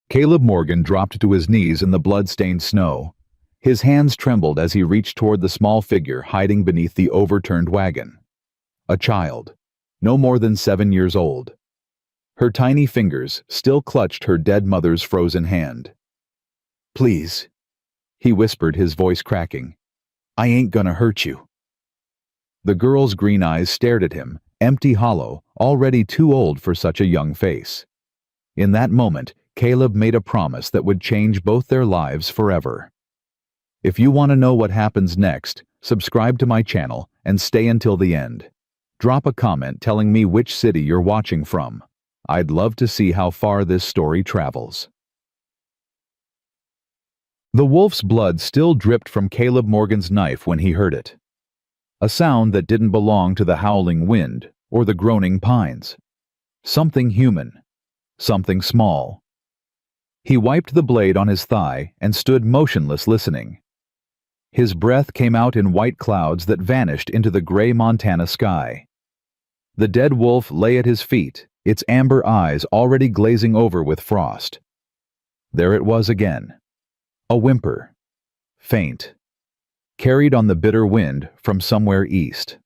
Caleb Morgan dropped to his knees in the blood-stained snow. His hands trembled as he reached toward the small figure hiding beneath the overturned wagon. A child, no more than 7 years old. Her tiny fingers still clutched her dead mother's frozen hand. "Please," he whispered, his voice cracking. "I ain't gonna hurt you." The girl's green eyes stared at him, empty, hollow, already too old for such a young face. In that moment, Caleb made a promise that would change both their lives forever. If you want to know what happens next, subscribe to my channel and stay until the end. Drop a comment telling me which city you're watching from. I'd love to see how far this story travels. The wolf's blood still dripped from Caleb Morgan's knife when he heard it. A sound that didn't belong to the howling wind or the groaning pines. Something human. Something small. He wiped the blade on his thigh and stood motionless, listening. His breath came out in white clouds that vanished into the gray Montana sky. The dead wolf lay at his feet, its amber eyes already glazing over with frost. There it was again. A whimper. Faint. Carried on the bitter wind from somewhere east.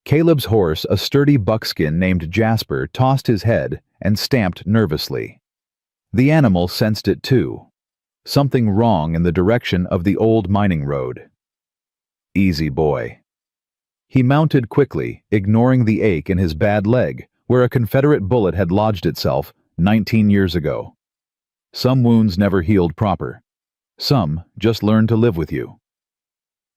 Caleb's horse, a sturdy buckskin named Jasper, tossed his head and stamped nervously. The animal sensed it too. Something wrong in the direction of the old mining road. Easy, boy. He mounted quickly, ignoring the ache in his bad leg, where a Confederate bullet had lodged itself 19 years ago. Some wounds never healed proper. Some just learned to live with you.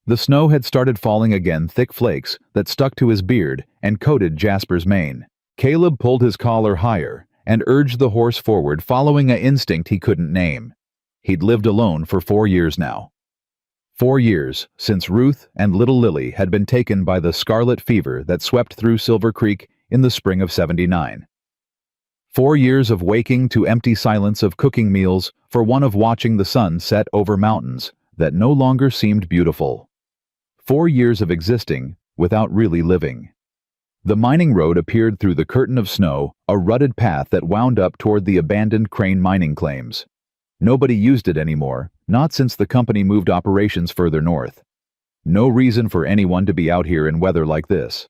The snow had started falling again, thick flakes that stuck to his beard and coated Jasper's mane. Caleb pulled his collar higher and urged the horse forward, following an instinct he couldn't name. He'd lived alone for 4 years now. 4 years since Ruth and little Lily had been taken by the scarlet fever that swept through Silver Creek in the spring of '79. 4 years of waking to empty silence, of cooking meals for one, of watching the sun set over mountains that no longer seemed beautiful. 4 years of existing without really living. The mining road appeared through the curtain of snow, a rutted path that wound up toward the abandoned Crane mining claims. Nobody used it anymore, not since the company moved operations further north. No reason for anyone to be out here in weather like this.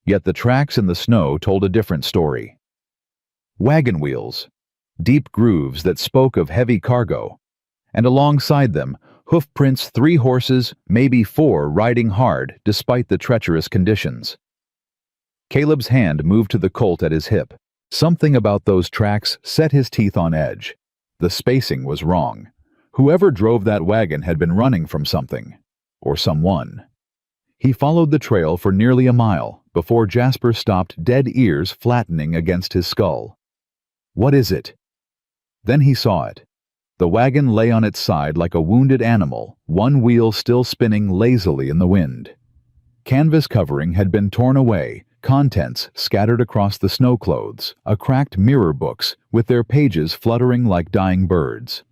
Yet the tracks in the snow told a different story. Wagon wheels, deep grooves that spoke of heavy cargo, and alongside them, hoof prints, 3 horses, maybe 4, riding hard despite the treacherous conditions. Caleb's hand moved to the colt at his hip. Something about those tracks set his teeth on edge. The spacing was wrong. Whoever drove that wagon had been running from something, or someone. He followed the trail for nearly a mile before Jasper stopped, dead ears flattening against his skull. What is it? Then he saw it. The wagon lay on its side like a wounded animal, one wheel still spinning lazily in the wind. Canvas covering had been torn away, contents scattered across the snow clothes, a cracked mirror books with their pages fluttering like dying birds.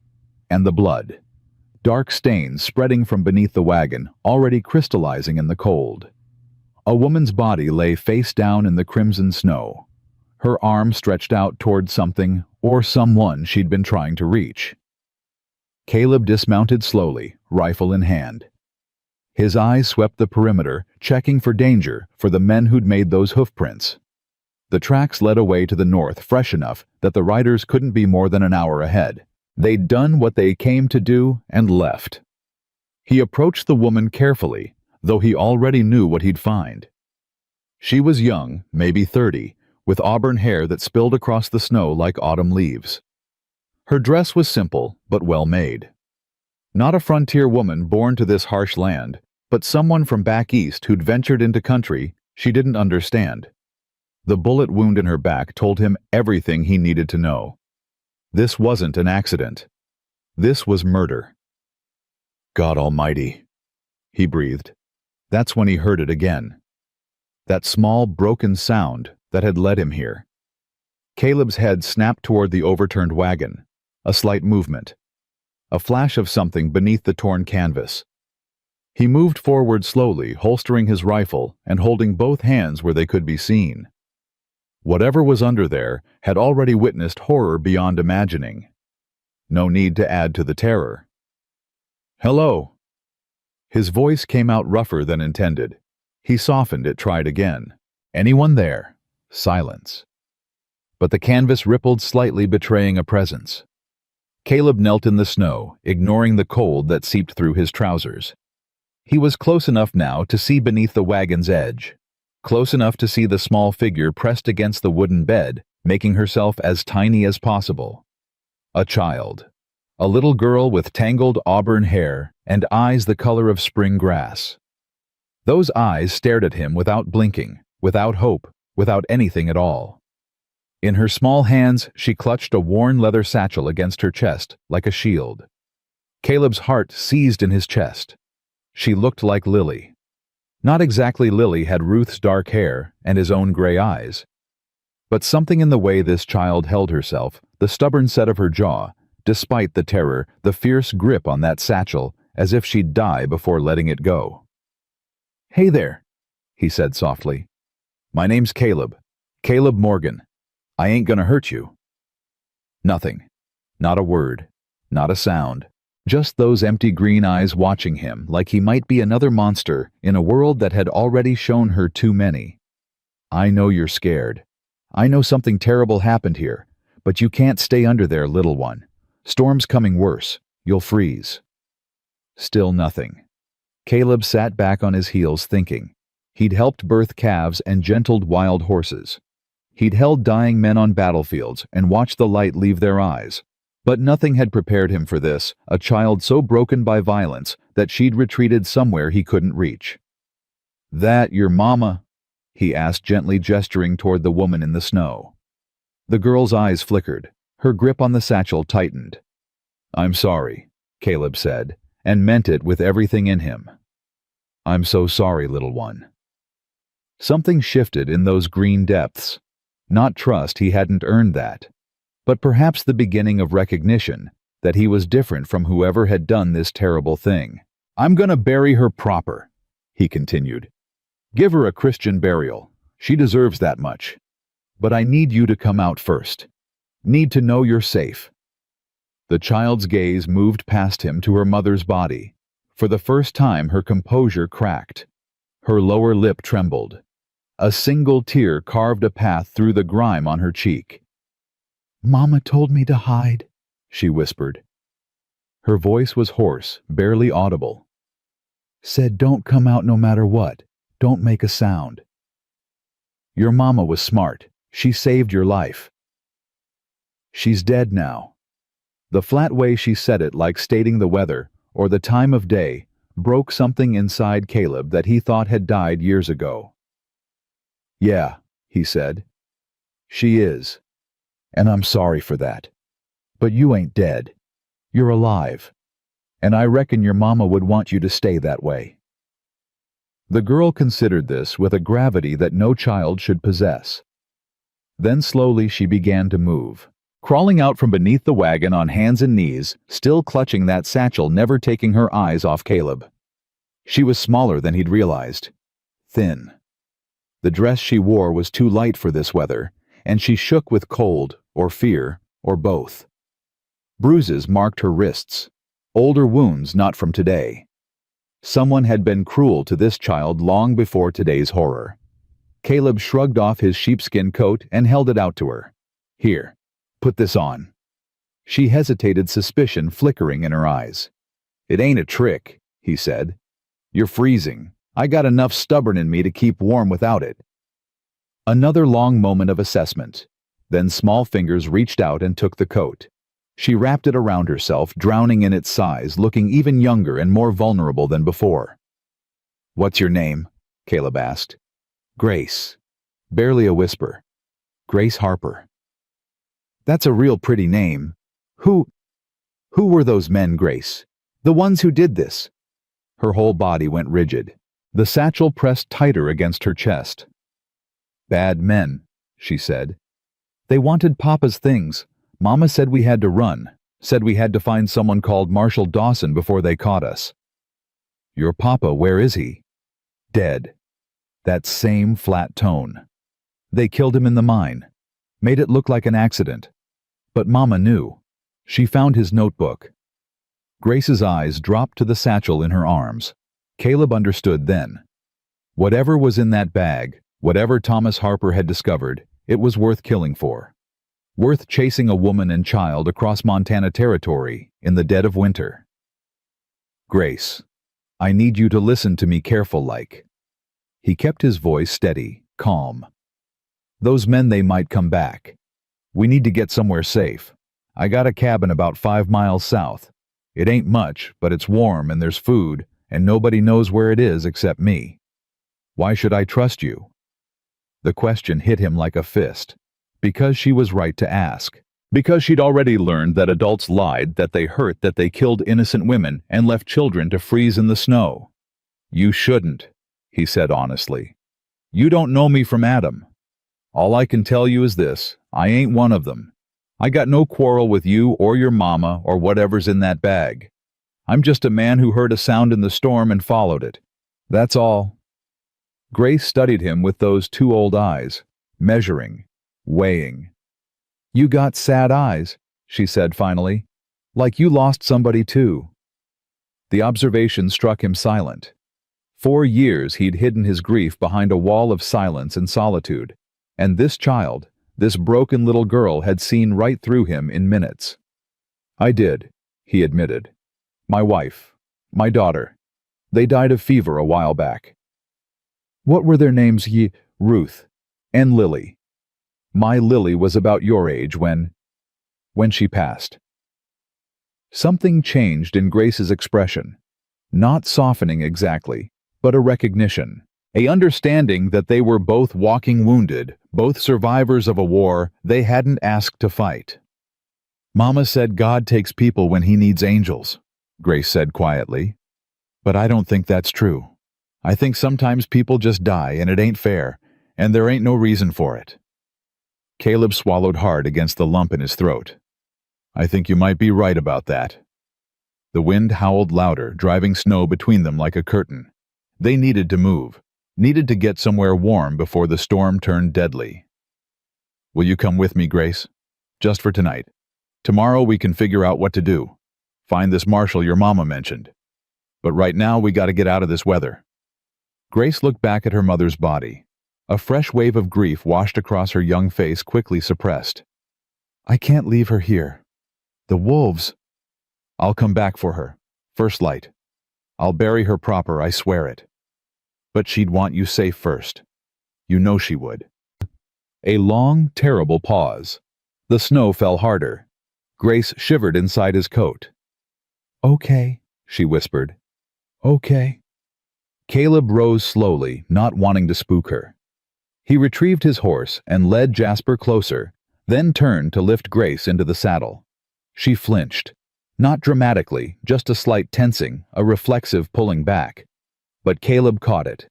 And the blood. Dark stains spreading from beneath the wagon, already crystallizing in the cold. A woman's body lay face down in the crimson snow. Her arm stretched out toward something or someone she'd been trying to reach. Caleb dismounted slowly, rifle in hand. His eyes swept the perimeter, checking for danger, for the men who'd made those hoofprints. The tracks led away to the north, fresh enough that the riders couldn't be more than an hour ahead. They'd done what they came to do and left. He approached the woman carefully, though he already knew what he'd find. She was young, maybe 30, with auburn hair that spilled across the snow like autumn leaves. Her dress was simple, but well made. Not a frontier woman born to this harsh land, but someone from back east who'd ventured into country she didn't understand. The bullet wound in her back told him everything he needed to know. This wasn't an accident. This was murder. God Almighty, he breathed. That's when he heard it again. That small, broken sound that had led him here. Caleb's head snapped toward the overturned wagon. A slight movement. A flash of something beneath the torn canvas. He moved forward slowly, holstering his rifle and holding both hands where they could be seen. Whatever was under there had already witnessed horror beyond imagining, No need to add to the terror. "Hello." His voice came out rougher than intended. He softened it, tried again. "Anyone there?" Silence. But the canvas rippled slightly, betraying a presence. Caleb knelt in the snow, ignoring the cold that seeped through his trousers. He was close enough now to see beneath the wagon's edge, close enough to see the small figure pressed against the wooden bed, making herself as tiny as possible. A child. A little girl with tangled auburn hair and eyes the color of spring grass. Those eyes stared at him without blinking, without hope, without anything at all. In her small hands, she clutched a worn leather satchel against her chest, like a shield. Caleb's heart seized in his chest. She looked like Lily. Not exactly Lily had Ruth's dark hair and his own gray eyes. But something in the way this child held herself, the stubborn set of her jaw, despite the terror, the fierce grip on that satchel, as if she'd die before letting it go. "Hey there," he said softly. "My name's Caleb. Caleb Morgan. I ain't gonna hurt you." Nothing. Not a word. Not a sound. Just those empty green eyes watching him like he might be another monster in a world that had already shown her too many. "I know you're scared. I know something terrible happened here, but you can't stay under there, little one. Storm's coming worse. You'll freeze." Still nothing. Caleb sat back on his heels thinking. He'd helped birth calves and gentled wild horses. He'd held dying men on battlefields and watched the light leave their eyes. But nothing had prepared him for this, a child so broken by violence that she'd retreated somewhere he couldn't reach. "That your mama?" he asked, gently gesturing toward the woman in the snow. The girl's eyes flickered. Her grip on the satchel tightened. "I'm sorry," Caleb said, and meant it with everything in him. "I'm so sorry, little one." Something shifted in those green depths. Not trust, he hadn't earned that. But perhaps the beginning of recognition that he was different from whoever had done this terrible thing. "I'm gonna bury her proper," he continued. "Give her a Christian burial. She deserves that much. But I need you to come out first. Need to know you're safe." The child's gaze moved past him to her mother's body. For the first time, her composure cracked. Her lower lip trembled. A single tear carved a path through the grime on her cheek. "Mama told me to hide," she whispered. Her voice was hoarse, barely audible. "Said don't come out no matter what. Don't make a sound. Your mama was smart. She saved your life. She's dead now." The flat way she said it, like stating the weather, or the time of day, broke something inside Caleb that he thought had died years ago. "Yeah," he said. "She is. And I'm sorry for that. But you ain't dead. You're alive. And I reckon your mama would want you to stay that way." The girl considered this with a gravity that no child should possess. Then slowly she began to move, crawling out from beneath the wagon on hands and knees, still clutching that satchel, never taking her eyes off Caleb. She was smaller than he'd realized. Thin. The dress she wore was too light for this weather, and she shook with cold, or fear, or both. Bruises marked her wrists. Older wounds not from today. Someone had been cruel to this child long before today's horror. Caleb shrugged off his sheepskin coat and held it out to her. "Here, put this on." She hesitated, suspicion flickering in her eyes. "It ain't a trick," he said. "You're freezing. I got enough stubborn in me to keep warm without it." Another long moment of assessment. Then small fingers reached out and took the coat. She wrapped it around herself, drowning in its size, looking even younger and more vulnerable than before. "What's your name?" Caleb asked. "Grace." Barely a whisper. "Grace Harper." "That's a real pretty name. Who were those men, Grace? The ones who did this?" Her whole body went rigid. The satchel pressed tighter against her chest. "Bad men," she said. "They wanted Papa's things. Mama said we had to run. Said we had to find someone called Marshall Dawson before they caught us." "Your Papa, where is he?" "Dead." That same flat tone. "They killed him in the mine. Made it look like an accident. But Mama knew. She found his notebook. Grace's eyes dropped to the satchel in her arms. Caleb understood then. Whatever was in that bag, whatever Thomas Harper had discovered, it was worth killing for. Worth chasing a woman and child across Montana territory in the dead of winter. Grace, I need you to listen to me careful like. He kept his voice steady, calm. Those men, they might come back. We need to get somewhere safe. I got a cabin about 5 miles south. It ain't much, but it's warm and there's food, and nobody knows where it is except me. Why should I trust you? The question hit him like a fist. Because she was right to ask. Because she'd already learned that adults lied, that they hurt, that they killed innocent women and left children to freeze in the snow. You shouldn't, he said honestly. You don't know me from Adam. All I can tell you is this, I ain't one of them. I got no quarrel with you or your mama or whatever's in that bag. I'm just a man who heard a sound in the storm and followed it. That's all. Grace studied him with those 2 old eyes, measuring, weighing. You got sad eyes, she said finally, like you lost somebody too. The observation struck him silent. 4 years he'd hidden his grief behind a wall of silence and solitude, and this child, this broken little girl, had seen right through him in minutes. I did, he admitted. My wife, my daughter. They died of fever a while back. What were their names? Ruth and Lily. My Lily was about your age when she passed. Something changed in Grace's expression. Not softening exactly, but a recognition. A understanding that they were both walking wounded, both survivors of a war they hadn't asked to fight. Mama said God takes people when he needs angels, Grace said quietly. But I don't think that's true. I think sometimes people just die and it ain't fair, and there ain't no reason for it. Caleb swallowed hard against the lump in his throat. I think you might be right about that. The wind howled louder, driving snow between them like a curtain. They needed to move, needed to get somewhere warm before the storm turned deadly. Will you come with me, Grace? Just for tonight. Tomorrow we can figure out what to do. Find this marshal your mama mentioned. But right now we gotta get out of this weather. Grace looked back at her mother's body. A fresh wave of grief washed across her young face, quickly suppressed. I can't leave her here. The wolves. I'll come back for her. First light. I'll bury her proper, I swear it. But she'd want you safe first. You know she would. A long, terrible pause. The snow fell harder. Grace shivered inside his coat. Okay, she whispered. Okay. Caleb rose slowly, not wanting to spook her. He retrieved his horse and led Jasper closer, then turned to lift Grace into the saddle. She flinched. Not dramatically, just a slight tensing, a reflexive pulling back. But Caleb caught it.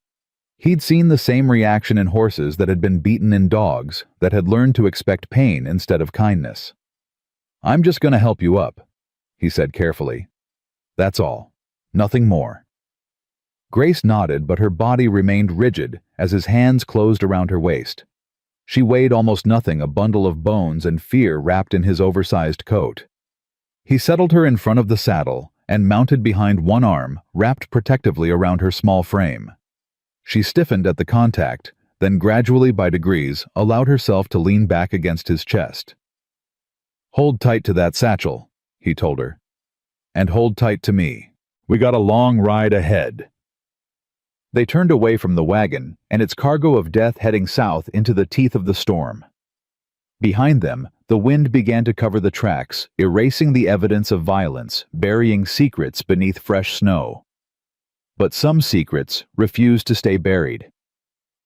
He'd seen the same reaction in horses that had been beaten in dogs, that had learned to expect pain instead of kindness. I'm just going to help you up, he said carefully. That's all. Nothing more. Grace nodded, but her body remained rigid as his hands closed around her waist. She weighed almost nothing, a bundle of bones and fear wrapped in his oversized coat. He settled her in front of the saddle and mounted behind one arm, wrapped protectively around her small frame. She stiffened at the contact, then gradually by degrees allowed herself to lean back against his chest. Hold tight to that satchel, he told her. And hold tight to me. We got a long ride ahead. They turned away from the wagon and its cargo of death, heading south into the teeth of the storm. Behind them, the wind began to cover the tracks, erasing the evidence of violence, burying secrets beneath fresh snow. But some secrets refused to stay buried.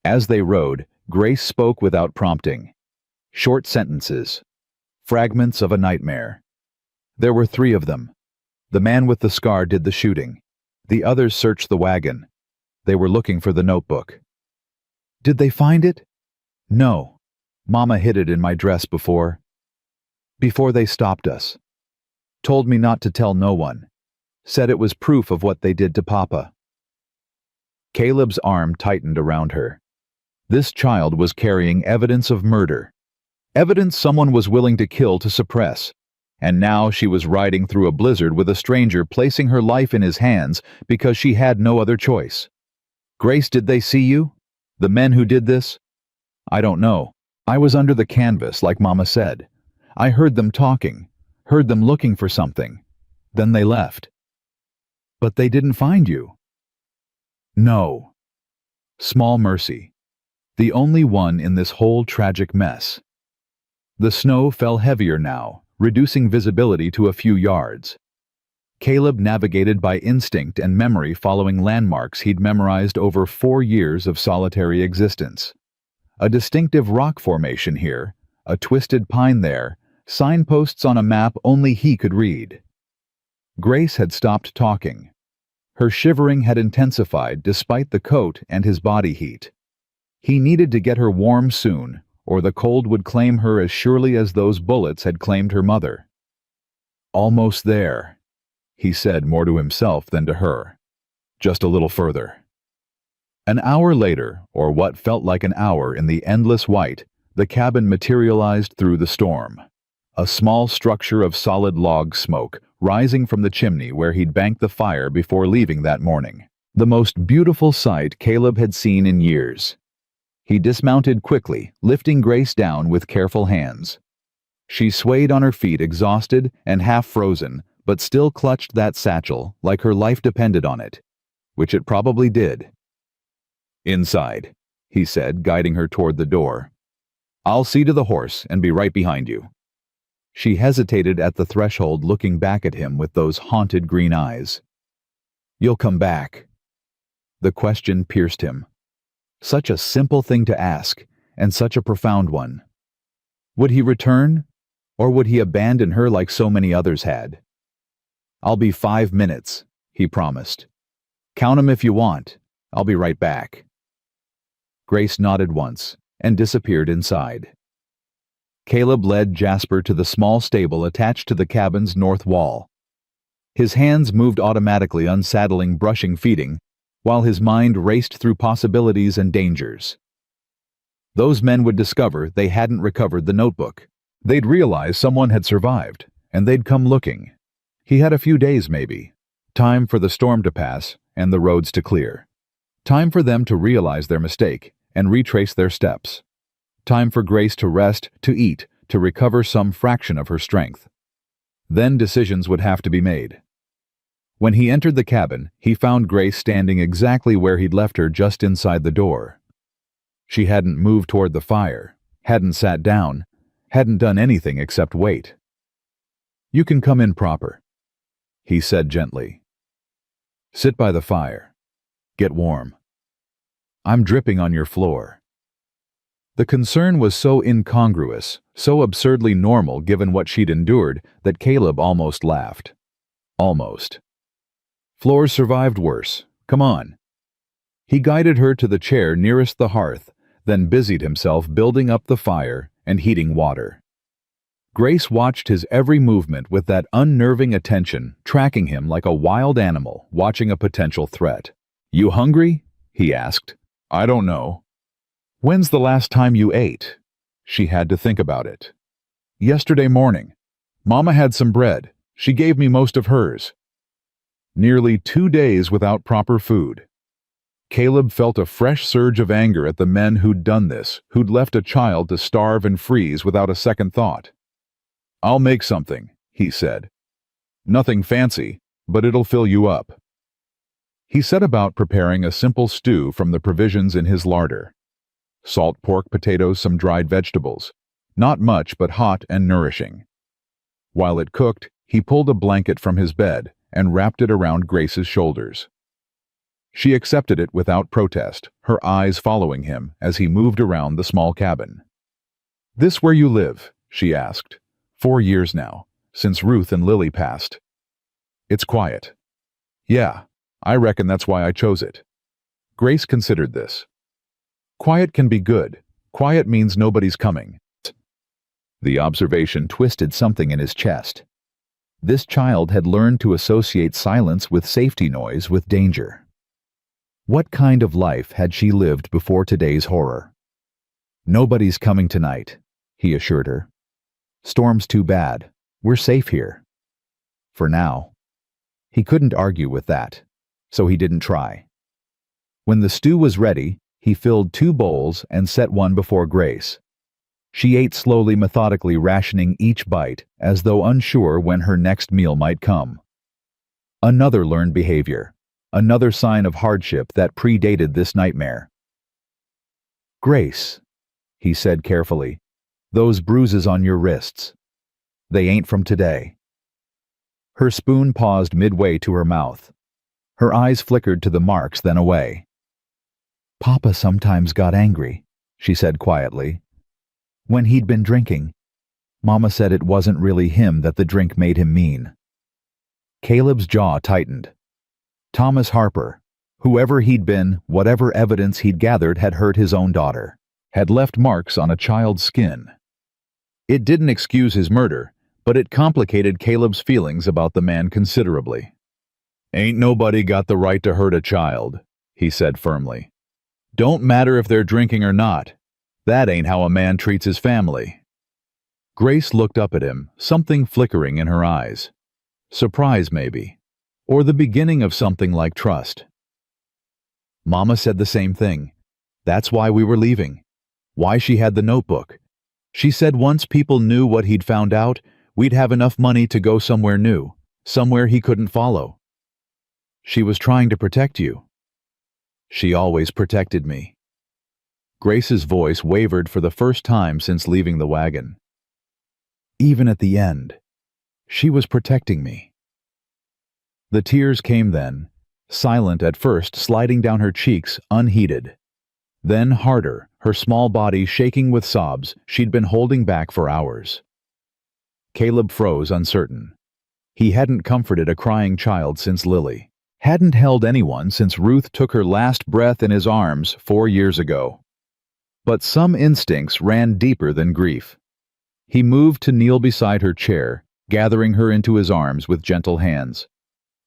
As they rode, Grace spoke without prompting. Short sentences. Fragments of a nightmare. There were 3 of them. The man with the scar did the shooting. The others searched the wagon. They were looking for the notebook. Did they find it? No. Mama hid it in my dress before they stopped us. Told me not to tell no one. Said it was proof of what they did to Papa. Caleb's arm tightened around her. This child was carrying evidence of murder. Evidence someone was willing to kill to suppress. and now she was riding through a blizzard with a stranger placing her life in his hands because she had no other choice. "Grace, did they see you? The men who did this?" "I don't know. I was under the canvas, like Mama said. I heard them talking, heard them looking for something. Then they left." "But they didn't find you?" "No." Small mercy. The only one in this whole tragic mess. The snow fell heavier now, reducing visibility to a few yards. Caleb navigated by instinct and memory, following landmarks he'd memorized over 4 years of solitary existence. A distinctive rock formation here, a twisted pine there, signposts on a map only he could read. Grace had stopped talking. Her shivering had intensified despite the coat and his body heat. He needed to get her warm soon, or the cold would claim her as surely as those bullets had claimed her mother. "Almost there," he said, more to himself than to her. "Just a little further." An hour later, or what felt like an hour in the endless white, the cabin materialized through the storm. A small structure of solid log smoke, rising from the chimney where he'd banked the fire before leaving that morning. The most beautiful sight Caleb had seen in years. He dismounted quickly, lifting Grace down with careful hands. She swayed on her feet, exhausted and half frozen, but still clutched that satchel like her life depended on it, which it probably did. "Inside," he said, guiding her toward the door. "I'll see to the horse and be right behind you." She hesitated at the threshold, looking back at him with those haunted green eyes. "You'll come back?" The question pierced him. Such a simple thing to ask, and such a profound one. Would he return, or would he abandon her like so many others had? "I'll be 5 minutes," he promised. "Count 'em if you want. I'll be right back." Grace nodded once and disappeared inside. Caleb led Jasper to the small stable attached to the cabin's north wall. His hands moved automatically, unsaddling, brushing, feeding, while his mind raced through possibilities and dangers. Those men would discover they hadn't recovered the notebook. They'd realize someone had survived, and they'd come looking. He had a few days, maybe. Time for the storm to pass and the roads to clear. Time for them to realize their mistake and retrace their steps. Time for Grace to rest, to eat, to recover some fraction of her strength. Then decisions would have to be made. When he entered the cabin, he found Grace standing exactly where he'd left her, just inside the door. She hadn't moved toward the fire, hadn't sat down, hadn't done anything except wait. "You can come in proper," he said gently. "Sit by the fire. Get warm. I'm dripping on your floor." The concern was so incongruous, so absurdly normal given what she'd endured, that Caleb almost laughed. Almost. "Floors survived worse. Come on." He guided her to the chair nearest the hearth, then busied himself building up the fire and heating water. Grace watched his every movement with that unnerving attention, tracking him like a wild animal watching a potential threat. "You hungry?" he asked. "I don't know." "When's the last time you ate?" She had to think about it. "Yesterday morning. Mama had some bread. She gave me most of hers." Nearly 2 days without proper food. Caleb felt a fresh surge of anger at the men who'd done this, who'd left a child to starve and freeze without a second thought. "I'll make something," he said. "Nothing fancy, but it'll fill you up." He set about preparing a simple stew from the provisions in his larder. Salt pork, potatoes, some dried vegetables. Not much, but hot and nourishing. While it cooked, he pulled a blanket from his bed and wrapped it around Grace's shoulders. She accepted it without protest, her eyes following him as he moved around the small cabin. "This where you live?" she asked. 4 years now, since Ruth and Lily passed. "It's quiet." "Yeah, I reckon that's why I chose it." Grace considered this. "Quiet can be good. Quiet means nobody's coming." The observation twisted something in his chest. This child had learned to associate silence with safety, noise with danger. What kind of life had she lived before today's horror? "Nobody's coming tonight," he assured her. "Storm's too bad. We're safe here. For now. He couldn't argue with that, so he didn't try. When the stew was ready, he filled 2 bowls and set one before Grace. She ate slowly, methodically, rationing each bite, as though unsure when her next meal might come. Another learned behavior, another sign of hardship that predated this nightmare. "Grace," he said carefully, "those bruises on your wrists. They ain't from today." Her spoon paused midway to her mouth. Her eyes flickered to the marks, then away. "Papa sometimes got angry," she said quietly. "When he'd been drinking. Mama said it wasn't really him, that the drink made him mean." Caleb's jaw tightened. Thomas Harper, whoever he'd been, whatever evidence he'd gathered had hurt his own daughter, had left marks on a child's skin. It didn't excuse his murder, but it complicated Caleb's feelings about the man considerably. "Ain't nobody got the right to hurt a child," he said firmly. "Don't matter if they're drinking or not. That ain't how a man treats his family." Grace looked up at him, something flickering in her eyes. Surprise, maybe. Or the beginning of something like trust. "Mama said the same thing. That's why we were leaving. Why she had the notebook. She said once people knew what he'd found out, we'd have enough money to go somewhere new, somewhere he couldn't follow. She was trying to protect you." "She always protected me." Grace's voice wavered for the first time since leaving the wagon. "Even at the end, she was protecting me." The tears came then, silent at first, sliding down her cheeks unheeded. Then harder, her small body shaking with sobs she'd been holding back for hours. Caleb froze, uncertain. He hadn't comforted a crying child since Lily. Hadn't held anyone since Ruth took her last breath in his arms 4 years ago. But some instincts ran deeper than grief. He moved to kneel beside her chair, gathering her into his arms with gentle hands.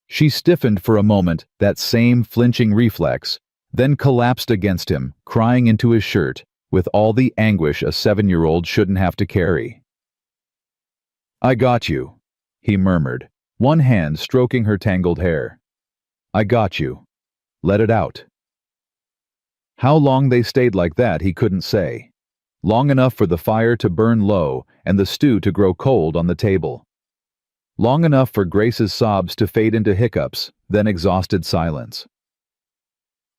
She stiffened for a moment, that same flinching reflex, then collapsed against him, crying into his shirt, with all the anguish a 7-year-old shouldn't have to carry. "I got you," he murmured, one hand stroking her tangled hair. "I got you. Let it out." How long they stayed like that he couldn't say. Long enough for the fire to burn low and the stew to grow cold on the table. Long enough for Grace's sobs to fade into hiccups, then exhausted silence.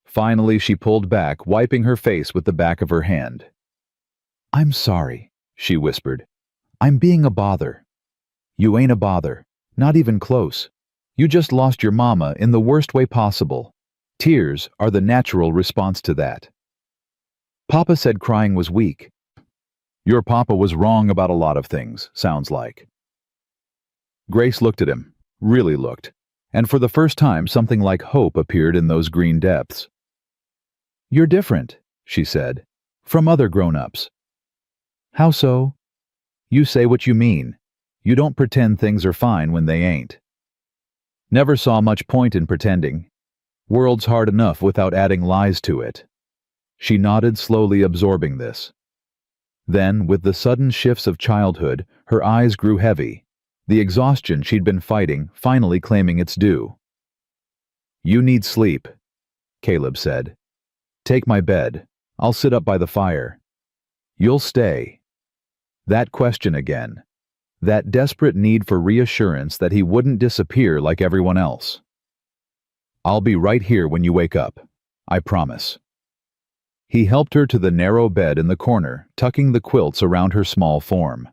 Finally she pulled back, wiping her face with the back of her hand. "I'm sorry," she whispered. "I'm being a bother." "You ain't a bother. Not even close. You just lost your mama in the worst way possible. Tears are the natural response to that. Papa said crying was weak." "Your papa was wrong about a lot of things, sounds like." Grace looked at him, really looked, and for the first time something like hope appeared in those green depths. "You're different," she said, "from other grown-ups." "How so?" "You say what you mean. You don't pretend things are fine when they ain't." "Never saw much point in pretending. World's hard enough without adding lies to it." She nodded, slowly absorbing this. Then, with the sudden shifts of childhood, her eyes grew heavy, the exhaustion she'd been fighting finally claiming its due. "You need sleep," Caleb said. "Take my bed. I'll sit up by the fire. You'll stay." That question again. That desperate need for reassurance that he wouldn't disappear like everyone else. "I'll be right here when you wake up. I promise." He helped her to the narrow bed in the corner, tucking the quilts around her small form.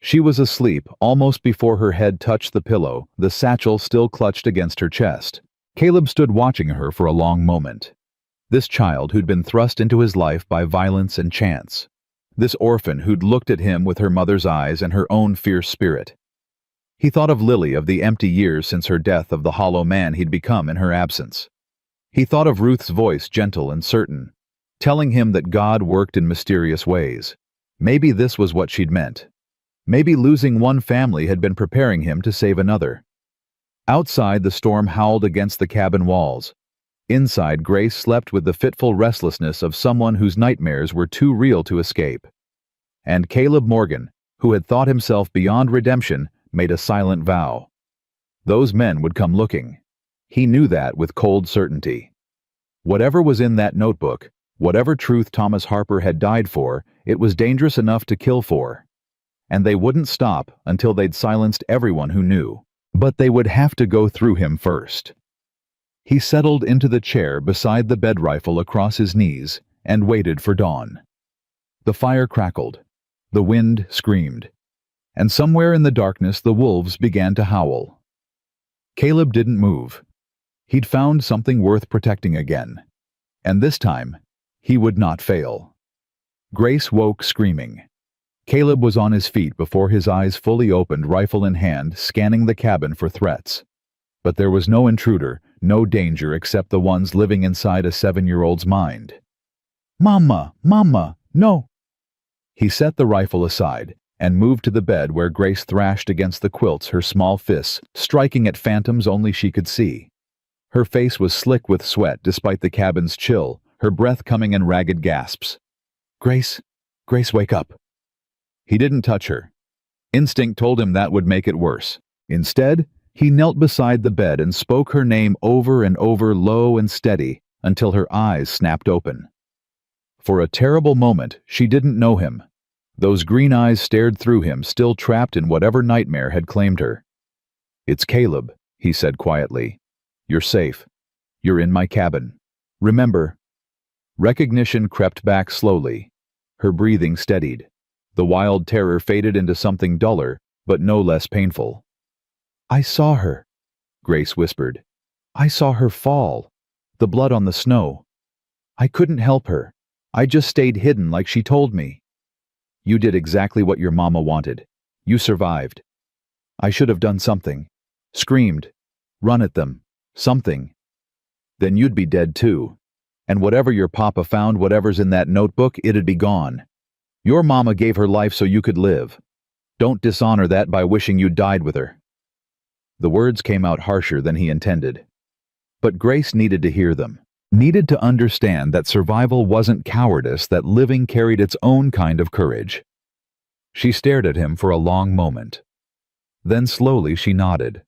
She was asleep almost before her head touched the pillow, the satchel still clutched against her chest. Caleb stood watching her for a long moment. This child who'd been thrust into his life by violence and chance. This orphan who'd looked at him with her mother's eyes and her own fierce spirit. He thought of Lily, of the empty years since her death, of the hollow man he'd become in her absence. He thought of Ruth's voice, gentle and certain, telling him that God worked in mysterious ways. Maybe this was what she'd meant. Maybe losing one family had been preparing him to save another. Outside, the storm howled against the cabin walls. Inside, Grace slept with the fitful restlessness of someone whose nightmares were too real to escape. And Caleb Morgan, who had thought himself beyond redemption, made a silent vow. Those men would come looking. He knew that with cold certainty. Whatever was in that notebook, whatever truth Thomas Harper had died for, it was dangerous enough to kill for. And they wouldn't stop until they'd silenced everyone who knew. But they would have to go through him first. He settled into the chair beside the bed rifle across his knees and waited for dawn. The fire crackled. The wind screamed. And somewhere in the darkness the wolves began to howl. Caleb didn't move. He'd found something worth protecting again. And this time, he would not fail. Grace woke screaming. Caleb was on his feet before his eyes fully opened, rifle in hand, scanning the cabin for threats. But there was no intruder, no danger except the ones living inside a 7-year-old's mind. "Mama! Mama! No!" He set the rifle aside and moved to the bed where Grace thrashed against the quilts, her small fists striking at phantoms only she could see. Her face was slick with sweat despite the cabin's chill, her breath coming in ragged gasps. "Grace! Grace, wake up!" He didn't touch her. Instinct told him that would make it worse. Instead, he knelt beside the bed and spoke her name over and over, low and steady, until her eyes snapped open. For a terrible moment, she didn't know him. Those green eyes stared through him, still trapped in whatever nightmare had claimed her. "It's Caleb," he said quietly. "You're safe. You're in my cabin. Remember." Recognition crept back slowly. Her breathing steadied. The wild terror faded into something duller, but no less painful. "I saw her," Grace whispered. "I saw her fall. The blood on the snow. I couldn't help her. I just stayed hidden like she told me." "You did exactly what your mama wanted. You survived." "I should have done something. Screamed. Run at them. Something. Then you'd be dead too. And whatever your papa found, whatever's in that notebook, it'd be gone. Your mama gave her life so you could live. Don't dishonor that by wishing you died with her." The words came out harsher than he intended. But Grace needed to hear them, needed to understand that survival wasn't cowardice, that living carried its own kind of courage. She stared at him for a long moment. Then slowly she nodded.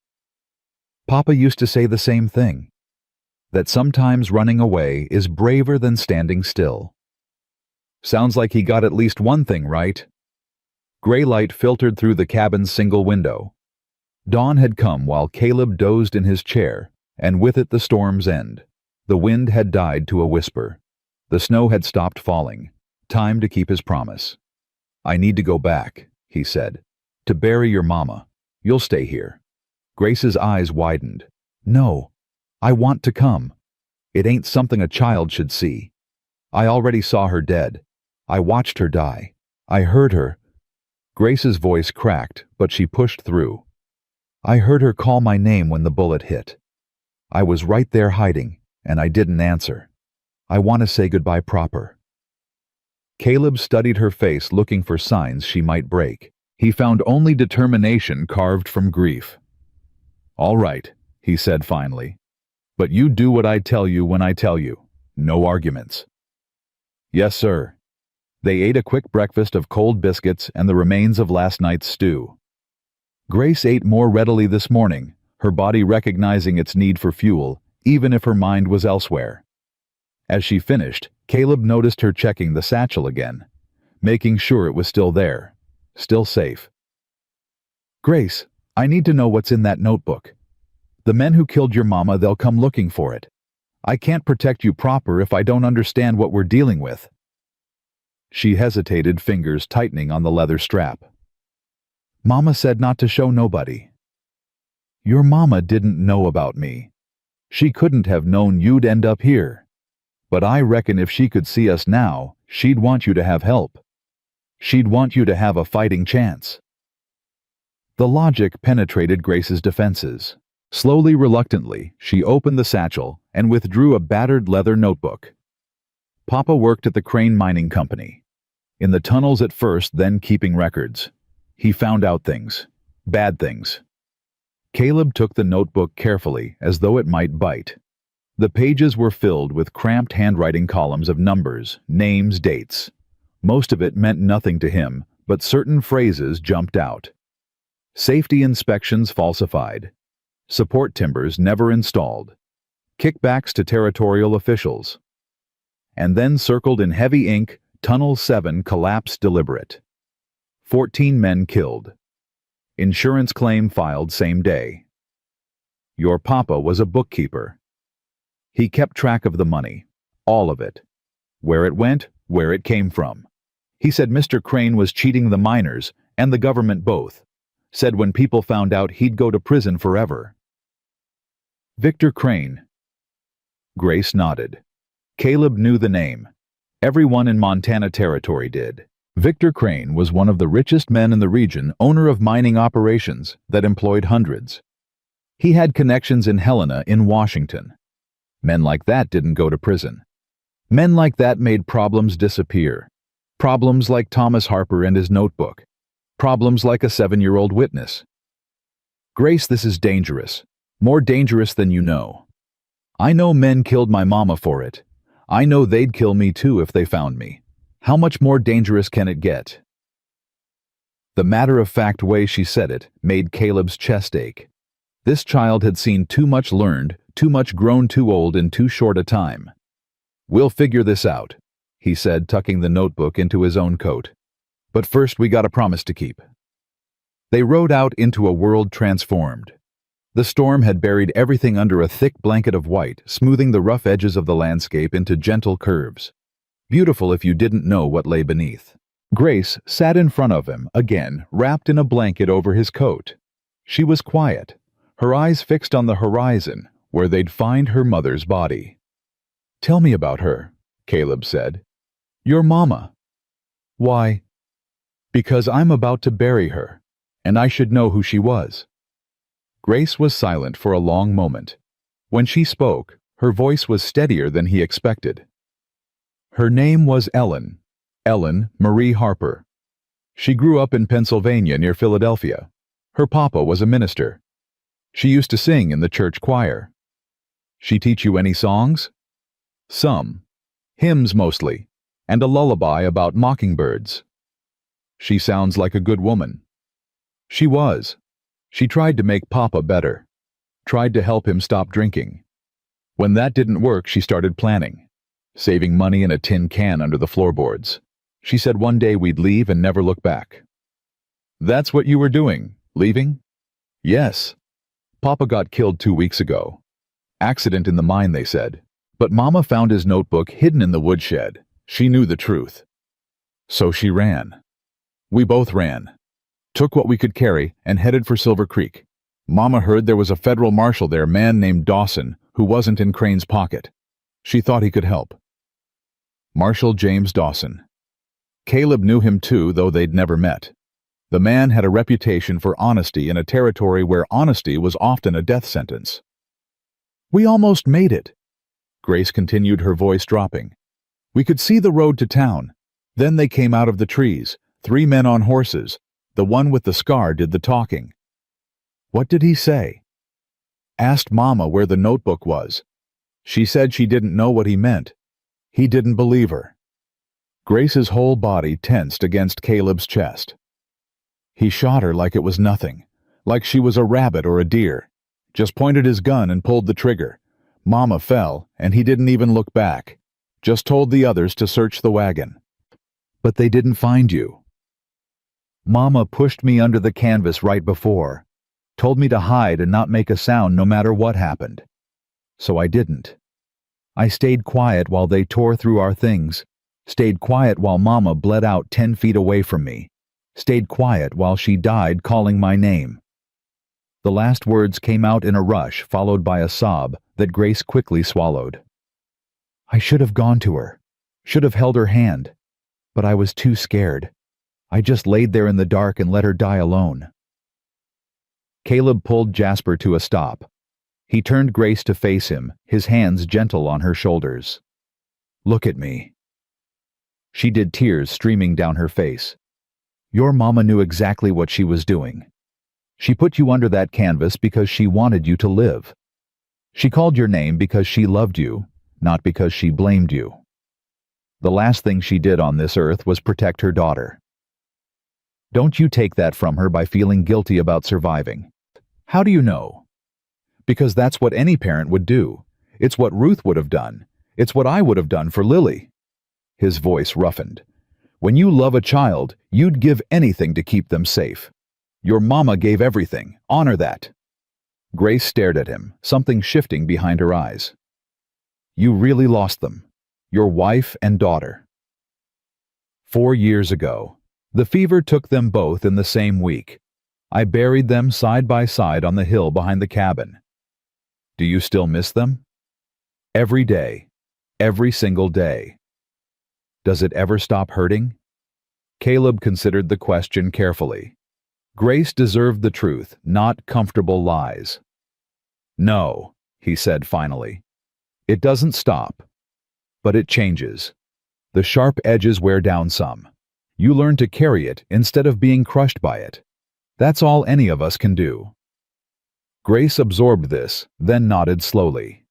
"Papa used to say the same thing, that sometimes running away is braver than standing still." Sounds like he got at least one thing right. Gray light filtered through the cabin's single window. Dawn had come while Caleb dozed in his chair, and with it the storm's end. The wind had died to a whisper. The snow had stopped falling. Time to keep his promise. "I need to go back," he said, "to bury your mama. You'll stay here." Grace's eyes widened. "No, I want to come. It ain't something a child should see. I already saw her dead. I watched her die. I heard her." Grace's voice cracked, but she pushed through. "I heard her call my name when the bullet hit. I was right there hiding, and I didn't answer. I want to say goodbye proper." Caleb studied her face, looking for signs she might break. He found only determination carved from grief. "All right," he said finally. "But you do what I tell you when I tell you. No arguments." "Yes, sir." They ate a quick breakfast of cold biscuits and the remains of last night's stew. Grace ate more readily this morning, her body recognizing its need for fuel, even if her mind was elsewhere. As she finished, Caleb noticed her checking the satchel again, making sure it was still there, still safe. "Grace, I need to know what's in that notebook. The men who killed your mama, they'll come looking for it. I can't protect you proper if I don't understand what we're dealing with." She hesitated, fingers tightening on the leather strap. "Mama said not to show nobody." "Your mama didn't know about me. She couldn't have known you'd end up here. But I reckon if she could see us now, she'd want you to have help. She'd want you to have a fighting chance." The logic penetrated Grace's defenses. Slowly, reluctantly, she opened the satchel and withdrew a battered leather notebook. Papa worked at the Crane Mining Company. In the tunnels at first, then keeping records. He found out things. Bad things. Caleb took the notebook carefully, as though it might bite. The pages were filled with cramped handwriting columns of numbers, names, dates. Most of it meant nothing to him, but certain phrases jumped out. Safety inspections falsified. Support timbers never installed. Kickbacks to territorial officials. And then circled in heavy ink, Tunnel 7 collapse deliberate. 14 men killed. Insurance claim filed same day. Your papa was a bookkeeper. He kept track of the money, all of it. Where it went, where it came from. He said Mr. Crane was cheating the miners and the government both. Said when people found out he'd go to prison forever. Victor Crane. Grace nodded. Caleb knew the name. Everyone in Montana Territory did. Victor Crane was one of the richest men in the region, owner of mining operations that employed hundreds. He had connections in Helena in Washington. Men like that didn't go to prison. Men like that made problems disappear. Problems like Thomas Harper and his notebook. Problems like a 7-year-old witness. Grace, this is dangerous. More dangerous than you know. I know men killed my mama for it. I know they'd kill me too if they found me. How much more dangerous can it get? The matter-of-fact way she said it made Caleb's chest ache. This child had seen too much learned, too much grown too old in too short a time. We'll figure this out, he said, tucking the notebook into his own coat. But first we got a promise to keep. They rode out into a world transformed. The storm had buried everything under a thick blanket of white, smoothing the rough edges of the landscape into gentle curves. Beautiful if you didn't know what lay beneath. Grace sat in front of him, again, wrapped in a blanket over his coat. She was quiet, her eyes fixed on the horizon, where they'd find her mother's body. Tell me about her, Caleb said. Your mama. Why? Because I'm about to bury her, and I should know who she was. Grace was silent for a long moment. When she spoke, her voice was steadier than he expected. Her name was Ellen Marie Harper. She grew up in Pennsylvania near Philadelphia. Her papa was a minister. She used to sing in the church choir. She teach you any songs? Some. Hymns mostly, and a lullaby about mockingbirds. She sounds like a good woman. She was. She tried to make Papa better. Tried to help him stop drinking. When that didn't work, she started planning. Saving money in a tin can under the floorboards. She said one day we'd leave and never look back. That's what you were doing, leaving? Yes. Papa got killed 2 weeks ago. Accident in the mine, they said. But Mama found his notebook hidden in the woodshed. She knew the truth. So she ran. We both ran. Took what we could carry and headed for Silver Creek. Mama heard there was a federal marshal there, man named Dawson, who wasn't in Crane's pocket. She thought he could help. Marshal James Dawson. Caleb knew him too, though they'd never met. The man had a reputation for honesty in a territory where honesty was often a death sentence. We almost made it. Grace continued, her voice dropping. We could see the road to town. Then they came out of the trees, 3 men on horses. The one with the scar did the talking. What did he say? Asked Mama where the notebook was. She said she didn't know what he meant. He didn't believe her. Grace's whole body tensed against Caleb's chest. He shot her like it was nothing, like she was a rabbit or a deer. Just pointed his gun and pulled the trigger. Mama fell, and he didn't even look back. Just told the others to search the wagon. But they didn't find you. Mama pushed me under the canvas right before. Told me to hide and not make a sound no matter what happened. So I didn't. I stayed quiet while they tore through our things. Stayed quiet while Mama bled out 10 feet away from me. Stayed quiet while she died calling my name. The last words came out in a rush, followed by a sob that Grace quickly swallowed. I should have gone to her. Should have held her hand. But I was too scared. I just laid there in the dark and let her die alone. Caleb pulled Jasper to a stop. He turned Grace to face him, his hands gentle on her shoulders. Look at me. She did, tears streaming down her face. Your mama knew exactly what she was doing. She put you under that canvas because she wanted you to live. She called your name because she loved you, not because she blamed you. The last thing she did on this earth was protect her daughter. Don't you take that from her by feeling guilty about surviving. How do you know? Because that's what any parent would do. It's what Ruth would have done. It's what I would have done for Lily. His voice roughened. When you love a child, you'd give anything to keep them safe. Your mama gave everything. Honor that. Grace stared at him, something shifting behind her eyes. You really lost them. Your wife and daughter. 4 years ago. The fever took them both in the same week. I buried them side by side on the hill behind the cabin. Do you still miss them? Every day. Every single day. Does it ever stop hurting? Caleb considered the question carefully. Grace deserved the truth, not comfortable lies. No, he said finally. It doesn't stop. But it changes. The sharp edges wear down some. You learn to carry it instead of being crushed by it. That's all any of us can do. Grace absorbed this, then nodded slowly.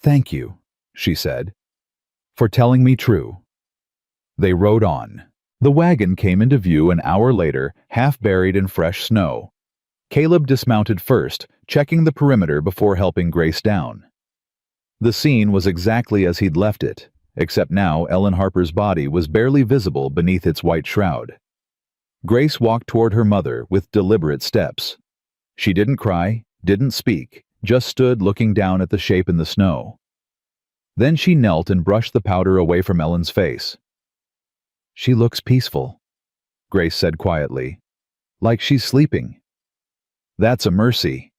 Thank you, she said, for telling me true. They rode on. The wagon came into view an hour later, half buried in fresh snow. Caleb dismounted first, checking the perimeter before helping Grace down. The scene was exactly as he'd left it, except now Ellen Harper's body was barely visible beneath its white shroud. Grace walked toward her mother with deliberate steps. She didn't cry, didn't speak, just stood looking down at the shape in the snow. Then she knelt and brushed the powder away from Ellen's face. She looks peaceful, Grace said quietly, like she's sleeping. That's a mercy.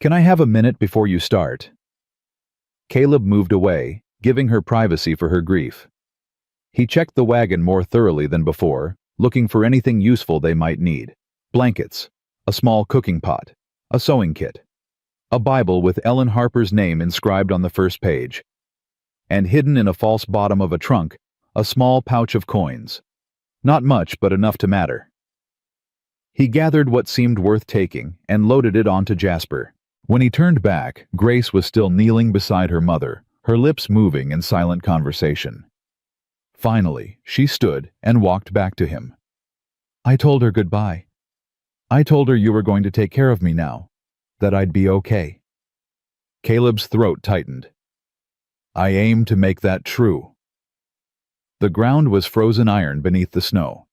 Can I have a minute before you start? Caleb moved away, giving her privacy for her grief. He checked the wagon more thoroughly than before, looking for anything useful they might need. Blankets, a small cooking pot, a sewing kit, a Bible with Ellen Harper's name inscribed on the first page, and hidden in a false bottom of a trunk, a small pouch of coins. Not much, but enough to matter. He gathered what seemed worth taking and loaded it onto Jasper. When he turned back, Grace was still kneeling beside her mother, her lips moving in silent conversation. Finally, she stood and walked back to him. I told her goodbye. I told her you were going to take care of me now, that I'd be okay. Caleb's throat tightened. I aim to make that true. The ground was frozen iron beneath the snow.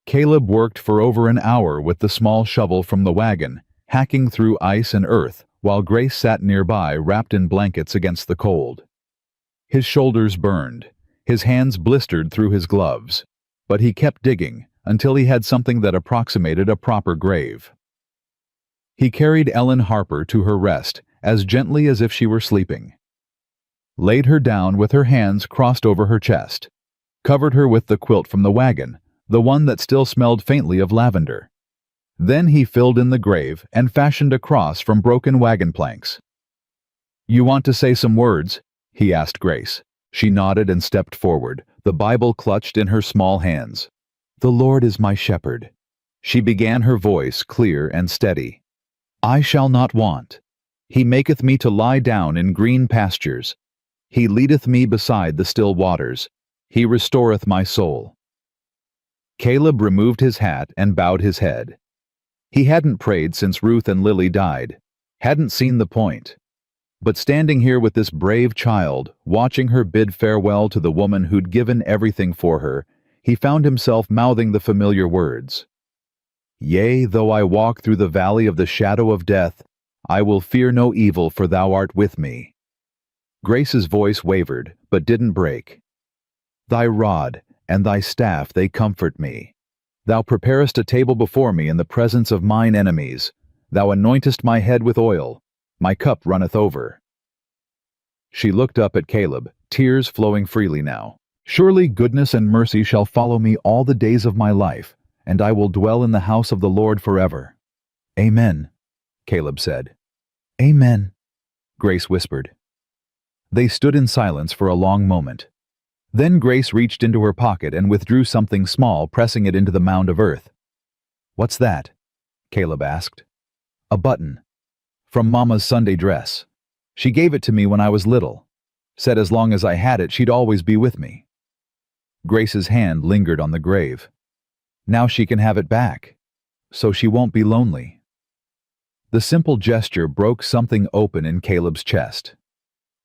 Caleb worked for over an hour with the small shovel from the wagon, hacking through ice and earth, while Grace sat nearby wrapped in blankets against the cold. His shoulders burned, his hands blistered through his gloves, but he kept digging until he had something that approximated a proper grave. He carried Ellen Harper to her rest as gently as if she were sleeping, laid her down with her hands crossed over her chest, covered her with the quilt from the wagon, the one that still smelled faintly of lavender. Then he filled in the grave and fashioned a cross from broken wagon planks. You want to say some words? He asked Grace. She nodded and stepped forward, the Bible clutched in her small hands. The Lord is my shepherd. She began, her voice clear and steady. I shall not want. He maketh me to lie down in green pastures. He leadeth me beside the still waters. He restoreth my soul. Caleb removed his hat and bowed his head. He hadn't prayed since Ruth and Lily died, hadn't seen the point. But standing here with this brave child, watching her bid farewell to the woman who'd given everything for her, he found himself mouthing the familiar words. Yea, though I walk through the valley of the shadow of death, I will fear no evil, for thou art with me. Grace's voice wavered, but didn't break. Thy rod and thy staff, they comfort me. Thou preparest a table before me in the presence of mine enemies. Thou anointest my head with oil. My cup runneth over. She looked up at Caleb, tears flowing freely now. Surely goodness and mercy shall follow me all the days of my life, and I will dwell in the house of the Lord forever. Amen, Caleb said. Amen, Grace whispered. They stood in silence for a long moment. Then Grace reached into her pocket and withdrew something small, pressing it into the mound of earth. What's that? Caleb asked. A button. From Mama's Sunday dress. She gave it to me when I was little. Said as long as I had it, she'd always be with me. Grace's hand lingered on the grave. Now she can have it back, so she won't be lonely. The simple gesture broke something open in Caleb's chest.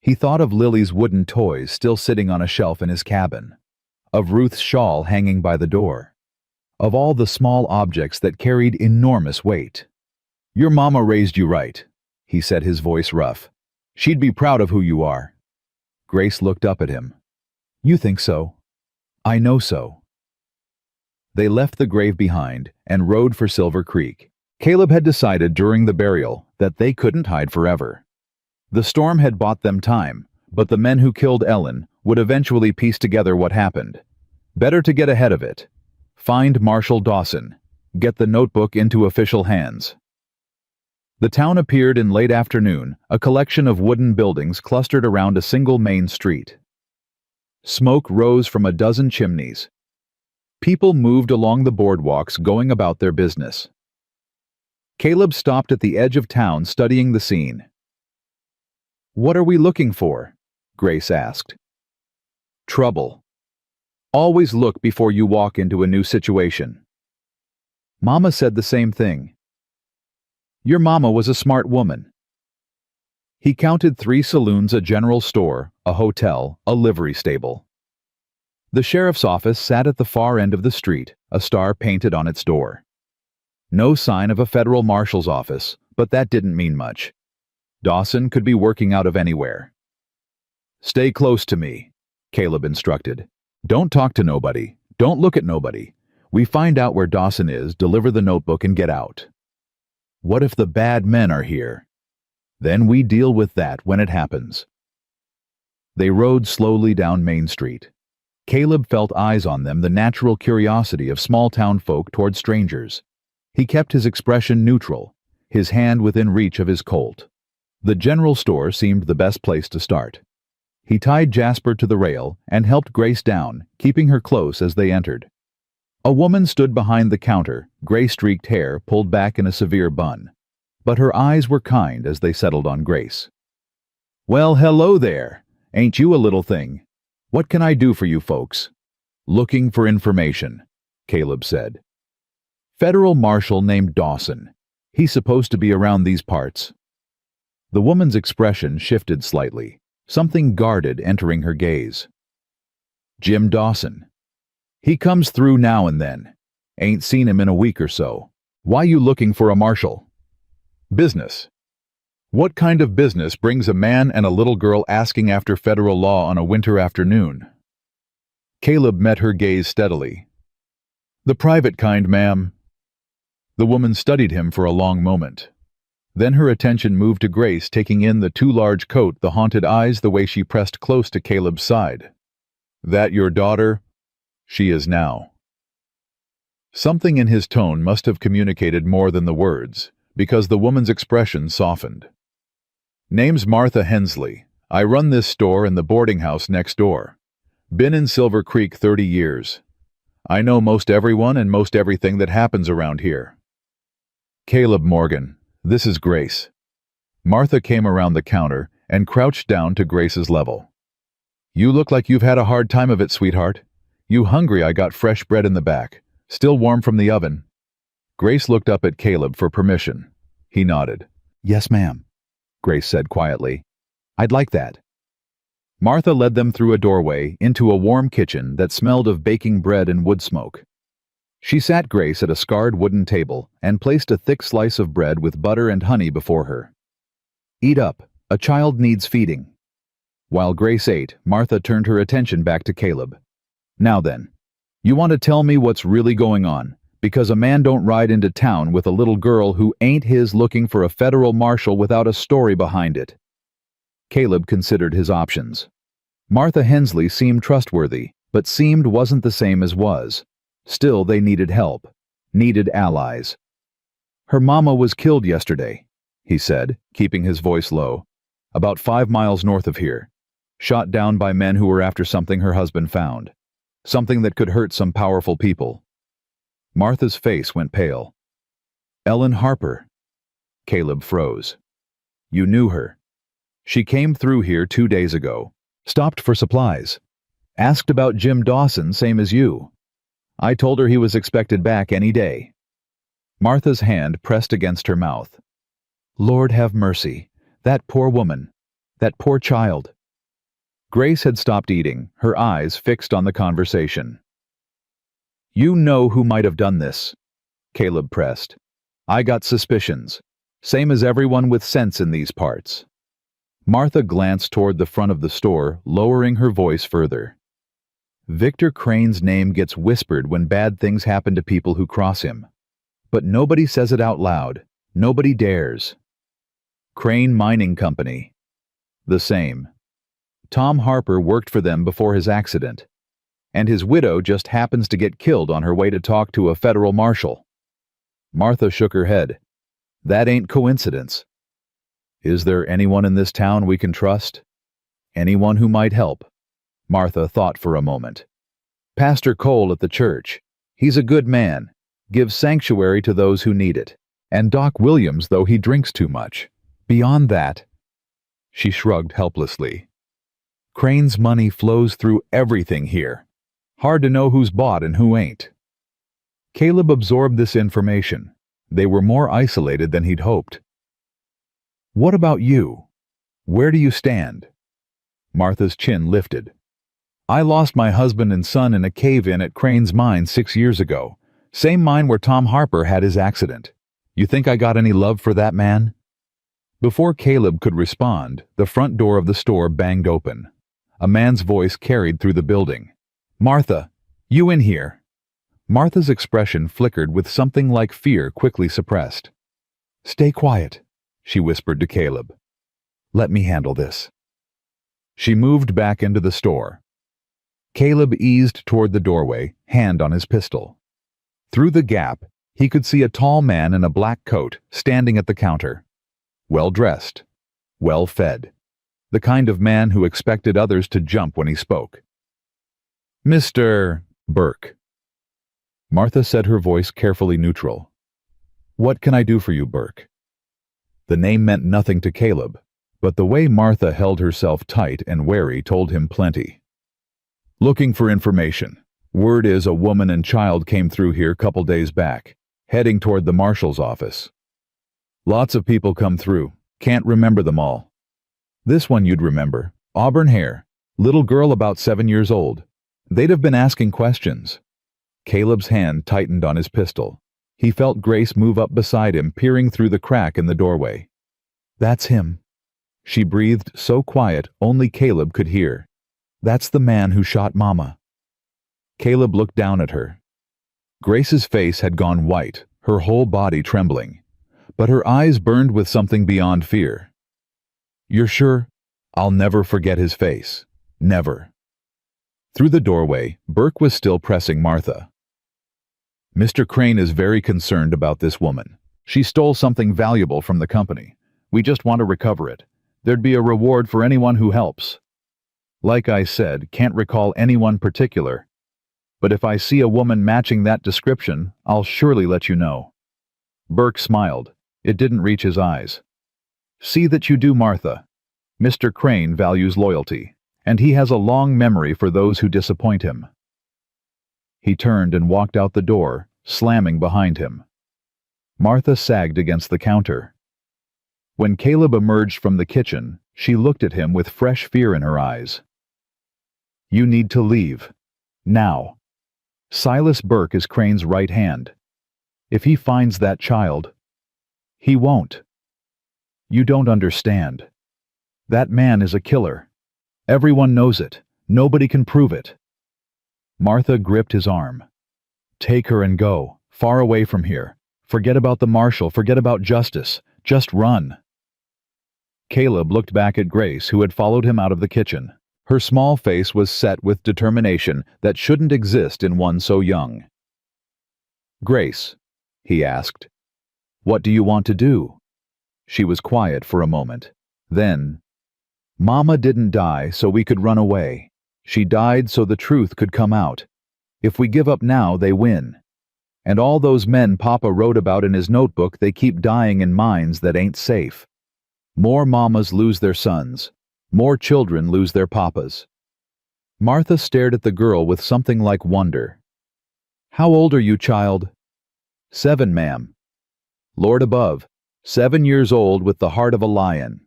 He thought of Lily's wooden toys still sitting on a shelf in his cabin, of Ruth's shawl hanging by the door, of all the small objects that carried enormous weight. "Your mama raised you right," he said, his voice rough. "She'd be proud of who you are." Grace looked up at him. "You think so? I know so." They left the grave behind and rode for Silver Creek. Caleb had decided during the burial that they couldn't hide forever. The storm had bought them time, but the men who killed Ellen would eventually piece together what happened. Better to get ahead of it. Find Marshall Dawson. Get the notebook into official hands. The town appeared in late afternoon, a collection of wooden buildings clustered around a single main street. Smoke rose from a dozen chimneys. People moved along the boardwalks going about their business. Caleb stopped at the edge of town studying the scene. "What are we looking for?" Grace asked. "Trouble. Always look before you walk into a new situation." Mama said the same thing. Your mama was a smart woman. He counted 3 saloons, a general store, a hotel, a livery stable. The sheriff's office sat at the far end of the street, a star painted on its door. No sign of a federal marshal's office, but that didn't mean much. Dawson could be working out of anywhere. "Stay close to me," Caleb instructed. "Don't talk to nobody. Don't look at nobody. We find out where Dawson is, deliver the notebook, and get out. What if the bad men are here? Then we deal with that when it happens." They rode slowly down Main Street. Caleb felt eyes on them, the natural curiosity of small-town folk toward strangers. He kept his expression neutral, his hand within reach of his Colt. The general store seemed the best place to start. He tied Jasper to the rail and helped Grace down, keeping her close as they entered. A woman stood behind the counter, gray-streaked hair pulled back in a severe bun. But her eyes were kind as they settled on Grace. "Well, hello there. Ain't you a little thing? What can I do for you folks?" "Looking for information," Caleb said. "Federal marshal named Dawson. He's supposed to be around these parts." The woman's expression shifted slightly, something guarded entering her gaze. "Jim Dawson. He comes through now and then. Ain't seen him in a week or so. Why you looking for a marshal?" "Business." "What kind of business brings a man and a little girl asking after federal law on a winter afternoon?" Caleb met her gaze steadily. "The private kind, ma'am." The woman studied him for a long moment. Then her attention moved to Grace, taking in the too large coat, the haunted eyes, the way she pressed close to Caleb's side. "That your daughter?" "She is now." Something in his tone must have communicated more than the words, because the woman's expression softened. "Name's Martha Hensley. I run this store and the boarding house next door. Been in Silver Creek 30 years. I know most everyone and most everything that happens around here." "Caleb Morgan, this is Grace." Martha came around the counter and crouched down to Grace's level. "You look like you've had a hard time of it, sweetheart. You hungry? I got fresh bread in the back, still warm from the oven." Grace looked up at Caleb for permission. He nodded. "Yes, ma'am," Grace said quietly. "I'd like that." Martha led them through a doorway into a warm kitchen that smelled of baking bread and wood smoke. She sat Grace at a scarred wooden table and placed a thick slice of bread with butter and honey before her. "Eat up. A child needs feeding." While Grace ate, Martha turned her attention back to Caleb. "Now then, you want to tell me what's really going on, because a man don't ride into town with a little girl who ain't his looking for a federal marshal without a story behind it." Caleb considered his options. Martha Hensley seemed trustworthy, but seemed wasn't the same as was. Still, they needed help, needed allies. "Her mama was killed yesterday," he said, keeping his voice low. "About 5 miles north of here. Shot down by men who were after something her husband found. Something that could hurt some powerful people." Martha's face went pale. "Ellen Harper." Caleb froze. "You knew her?" "She came through here 2 days ago. Stopped for supplies. Asked about Jim Dawson, same as you. I told her he was expected back any day. Martha's hand pressed against her mouth. Lord have mercy. That poor woman. That poor child. Grace had stopped eating, her eyes fixed on the conversation. You know who might have done this, Caleb pressed. I got suspicions. Same as everyone with sense in these parts. Martha glanced toward the front of the store, lowering her voice further. Victor Crane's name gets whispered when bad things happen to people who cross him. But nobody says it out loud. Nobody dares. Crane Mining Company. The same. Tom Harper worked for them before his accident. And his widow just happens to get killed on her way to talk to a federal marshal. Martha shook her head. That ain't coincidence. Is there anyone in this town we can trust? Anyone who might help? Martha thought for a moment. Pastor Cole at the church. He's a good man. Gives sanctuary to those who need it. And Doc Williams, though he drinks too much. Beyond that, she shrugged helplessly. Crane's money flows through everything here. Hard to know who's bought and who ain't. Caleb absorbed this information. They were more isolated than he'd hoped. What about you? Where do you stand? Martha's chin lifted. I lost my husband and son in a cave-in at Crane's mine 6 years ago. Same mine where Tom Harper had his accident. You think I got any love for that man? Before Caleb could respond, the front door of the store banged open. A man's voice carried through the building. Martha, you in here? Martha's expression flickered with something like fear quickly suppressed. Stay quiet, she whispered to Caleb. Let me handle this. She moved back into the store. Caleb eased toward the doorway, hand on his pistol. Through the gap, he could see a tall man in a black coat standing at the counter. Well-dressed, well-fed. The kind of man who expected others to jump when he spoke. Mr. Burke. Martha said, her voice carefully neutral. What can I do for you, Burke? The name meant nothing to Caleb, but the way Martha held herself tight and wary told him plenty. Looking for information. Word is a woman and child came through here couple days back, heading toward the marshal's office. Lots of people come through. Can't remember them all. This one you'd remember. Auburn hair. Little girl about 7 years old. They'd have been asking questions. Caleb's hand tightened on his pistol. He felt Grace move up beside him, peering through the crack in the doorway. That's him. She breathed so quiet only Caleb could hear. That's the man who shot Mama. Caleb looked down at her. Grace's face had gone white, her whole body trembling. But her eyes burned with something beyond fear. You're sure? I'll never forget his face. Never. Through the doorway, Burke was still pressing Martha. Mr. Crane is very concerned about this woman. She stole something valuable from the company. We just want to recover it. There'd be a reward for anyone who helps. Like I said, can't recall anyone particular. But if I see a woman matching that description, I'll surely let you know. Burke smiled. It didn't reach his eyes. See that you do, Martha. Mr. Crane values loyalty, and he has a long memory for those who disappoint him. He turned and walked out the door, slamming behind him. Martha sagged against the counter. When Caleb emerged from the kitchen, she looked at him with fresh fear in her eyes. You need to leave. Now. Silas Burke is Crane's right hand. If he finds that child, he won't. You don't understand. That man is a killer. Everyone knows it. Nobody can prove it. Martha gripped his arm. Take her and go, far away from here. Forget about the marshal, forget about justice. Just run. Caleb looked back at Grace, who had followed him out of the kitchen. Her small face was set with determination that shouldn't exist in one so young. Grace, he asked, what do you want to do? She was quiet for a moment. Then, Mama didn't die so we could run away. She died so the truth could come out. If we give up now, they win. And all those men Papa wrote about in his notebook, they keep dying in mines that ain't safe. More mamas lose their sons. More children lose their papas. Martha stared at the girl with something like wonder. How old are you, child? 7, ma'am. Lord above, 7 years old with the heart of a lion.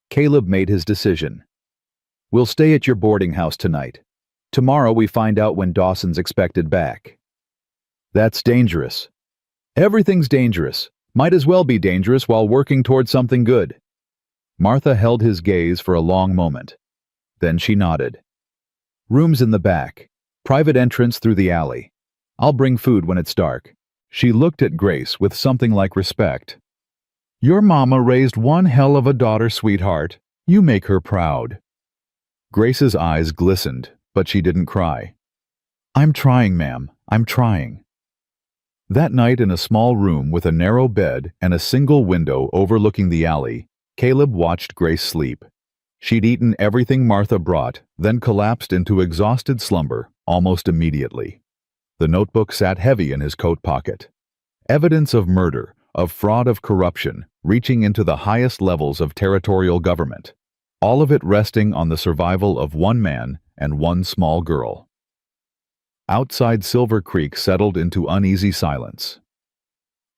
Caleb made his decision. We'll stay at your boarding house tonight. Tomorrow we find out when Dawson's expected back. That's dangerous. Everything's dangerous. Might as well be dangerous while working toward something good. Martha held his gaze for a long moment. Then she nodded. Rooms in the back. Private entrance through the alley. I'll bring food when it's dark. She looked at Grace with something like respect. Your mama raised one hell of a daughter, sweetheart. You make her proud. Grace's eyes glistened, but she didn't cry. I'm trying, ma'am. I'm trying. That night in a small room with a narrow bed and a single window overlooking the alley, Caleb watched Grace sleep. She'd eaten everything Martha brought, then collapsed into exhausted slumber almost immediately. The notebook sat heavy in his coat pocket. Evidence of murder, of fraud, of corruption, reaching into the highest levels of territorial government. All of it resting on the survival of one man and one small girl. Outside Silver Creek settled into uneasy silence.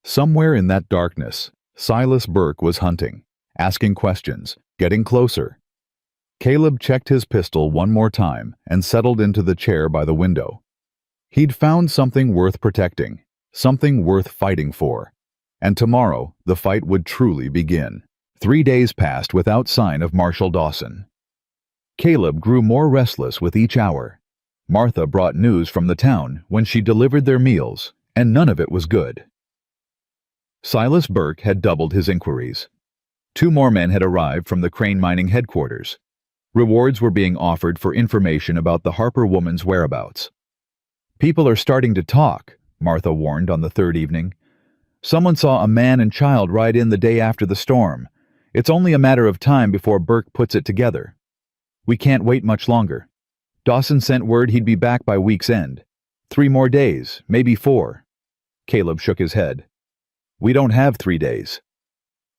Somewhere in that darkness, Silas Burke was hunting, asking questions, getting closer. Caleb checked his pistol one more time and settled into the chair by the window. He'd found something worth protecting, something worth fighting for. And tomorrow, the fight would truly begin. 3 days passed without sign of Marshal Dawson. Caleb grew more restless with each hour. Martha brought news from the town when she delivered their meals, and none of it was good. Silas Burke had doubled his inquiries. 2 more men had arrived from the Crane Mining headquarters. Rewards were being offered for information about the Harper woman's whereabouts. People are starting to talk, Martha warned on the 3rd evening. Someone saw a man and child ride in the day after the storm. It's only a matter of time before Burke puts it together. We can't wait much longer. Dawson sent word he'd be back by week's end. 3 more days, maybe 4. Caleb shook his head. We don't have 3 days.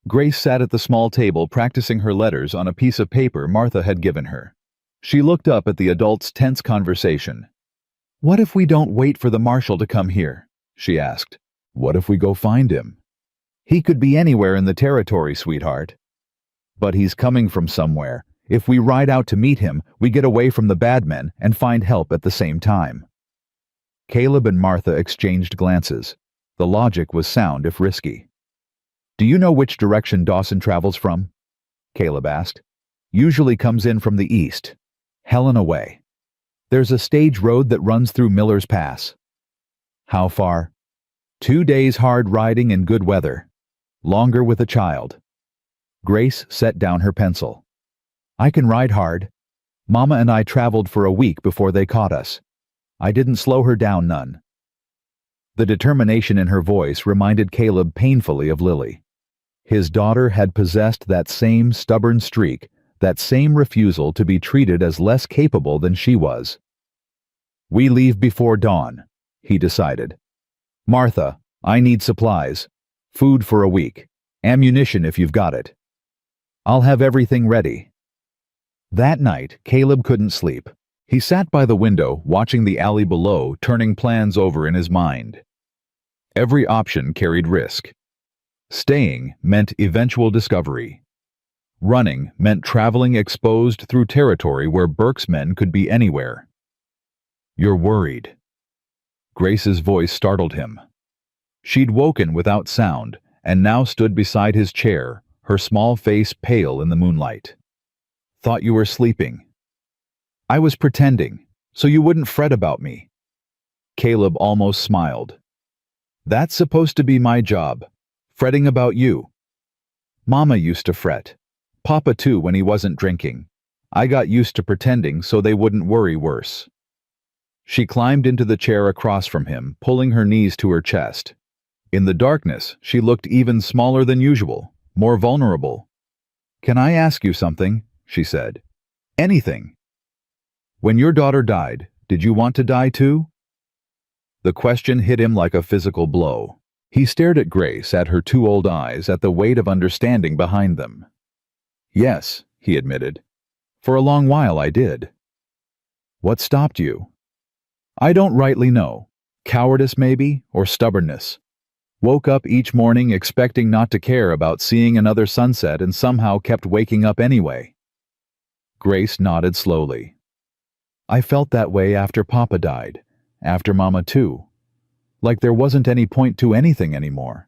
Grace sat at the small table practicing her letters on a piece of paper Martha had given her. She looked up at the adults' tense conversation. What if we don't wait for the marshal to come here? She asked. What if we go find him? He could be anywhere in the territory, sweetheart. But he's coming from somewhere. If we ride out to meet him, we get away from the bad men and find help at the same time. Caleb and Martha exchanged glances. The logic was sound if risky. Do you know which direction Dawson travels from? Caleb asked. Usually comes in from the east. Helena way. There's a stage road that runs through Miller's Pass. How far? 2 days hard riding in good weather. Longer with a child. Grace set down her pencil. I can ride hard. Mama and I traveled for a week before they caught us. I didn't slow her down none. The determination in her voice reminded Caleb painfully of Lily. His daughter had possessed that same stubborn streak, that same refusal to be treated as less capable than she was. We leave before dawn, he decided. Martha, I need supplies. Food for a week. Ammunition if you've got it. I'll have everything ready. That night, Caleb couldn't sleep. He sat by the window, watching the alley below, turning plans over in his mind. Every option carried risk. Staying meant eventual discovery. Running meant traveling exposed through territory where Burke's men could be anywhere. You're worried. Grace's voice startled him. She'd woken without sound, and now stood beside his chair, her small face pale in the moonlight. Thought you were sleeping. I was pretending, so you wouldn't fret about me. Caleb almost smiled. That's supposed to be my job, fretting about you. Mama used to fret. Papa too when he wasn't drinking. I got used to pretending so they wouldn't worry worse. She climbed into the chair across from him, pulling her knees to her chest. In the darkness, she looked even smaller than usual, more vulnerable. Can I ask you something? She said. Anything. When your daughter died, did you want to die too? The question hit him like a physical blow. He stared at Grace, at her 2 old eyes, at the weight of understanding behind them. Yes, he admitted. For a long while I did. What stopped you? I don't rightly know. Cowardice maybe, or stubbornness. Woke up each morning expecting not to care about seeing another sunset and somehow kept waking up anyway. Grace nodded slowly. I felt that way after Papa died, after Mama too. Like there wasn't any point to anything anymore.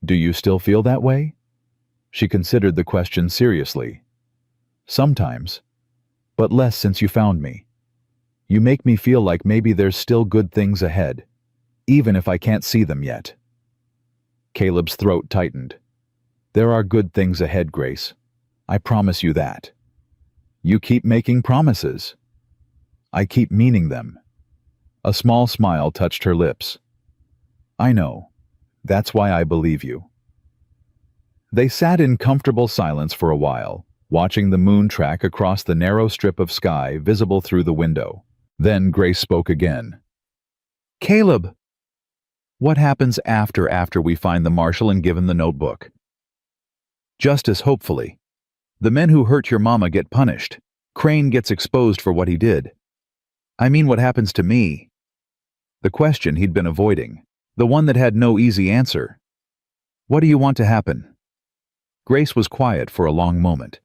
Do you still feel that way? She considered the question seriously. Sometimes, but less since you found me. You make me feel like maybe there's still good things ahead, even if I can't see them yet. Caleb's throat tightened. There are good things ahead, Grace. I promise you that. You keep making promises. I keep meaning them. A small smile touched her lips. I know. That's why I believe you. They sat in comfortable silence for a while, watching the moon track across the narrow strip of sky visible through the window. Then Grace spoke again. Caleb! What happens after we find the marshal and given the notebook? Justice, hopefully. The men who hurt your mama get punished. Crane gets exposed for what he did. I mean, what happens to me? The question he'd been avoiding. The one that had no easy answer. What do you want to happen? Grace was quiet for a long moment.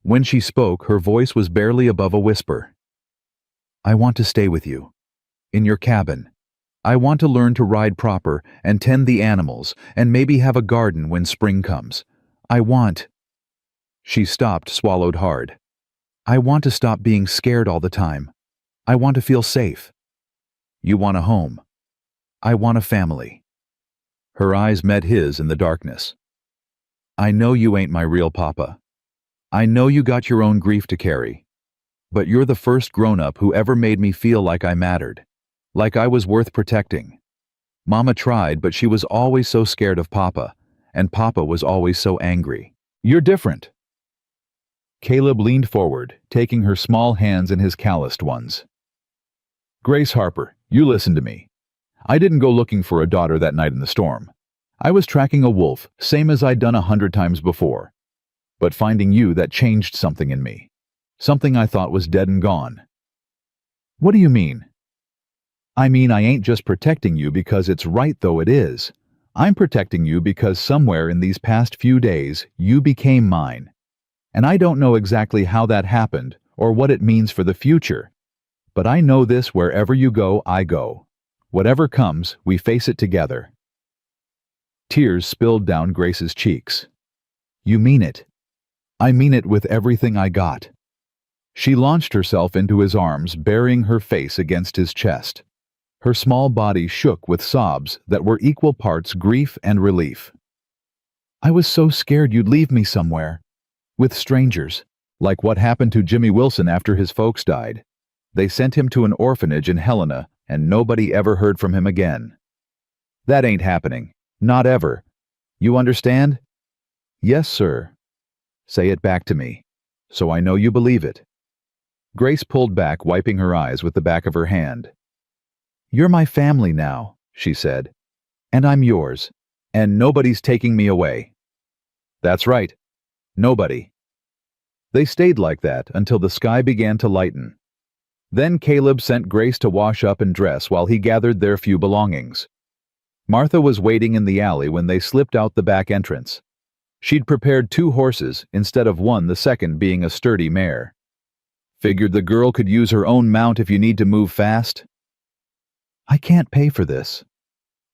When she spoke, her voice was barely above a whisper. I want to stay with you. In your cabin. I want to learn to ride proper and tend the animals and maybe have a garden when spring comes. I want... She stopped, swallowed hard. I want to stop being scared all the time. I want to feel safe. You want a home. I want a family. Her eyes met his in the darkness. I know you ain't my real papa. I know you got your own grief to carry. But you're the first grown-up who ever made me feel like I mattered. Like I was worth protecting. Mama tried, but she was always so scared of Papa, and Papa was always so angry. You're different. Caleb leaned forward, taking her small hands in his calloused ones. Grace Harper, you listen to me. I didn't go looking for a daughter that night in the storm. I was tracking a wolf, same as I'd done 100 times before. But finding you, that changed something in me. Something I thought was dead and gone. What do you mean? I mean, I ain't just protecting you because it's right, though it is. I'm protecting you because somewhere in these past few days, you became mine. And I don't know exactly how that happened or what it means for the future. But I know this: wherever you go, I go. Whatever comes, we face it together. Tears spilled down Grace's cheeks. You mean it? I mean it with everything I got. She launched herself into his arms, burying her face against his chest. Her small body shook with sobs that were equal parts grief and relief. I was so scared you'd leave me somewhere. With strangers. Like what happened to Jimmy Wilson after his folks died. They sent him to an orphanage in Helena, and nobody ever heard from him again. That ain't happening. Not ever. You understand? Yes, sir. Say it back to me, so I know you believe it. Grace pulled back, wiping her eyes with the back of her hand. You're my family now, she said. And I'm yours. And nobody's taking me away. That's right. Nobody. They stayed like that until the sky began to lighten. Then Caleb sent Grace to wash up and dress while he gathered their few belongings. Martha was waiting in the alley when they slipped out the back entrance. She'd prepared 2 horses instead of one, the second being a sturdy mare. Figured the girl could use her own mount if you need to move fast. I can't pay for this.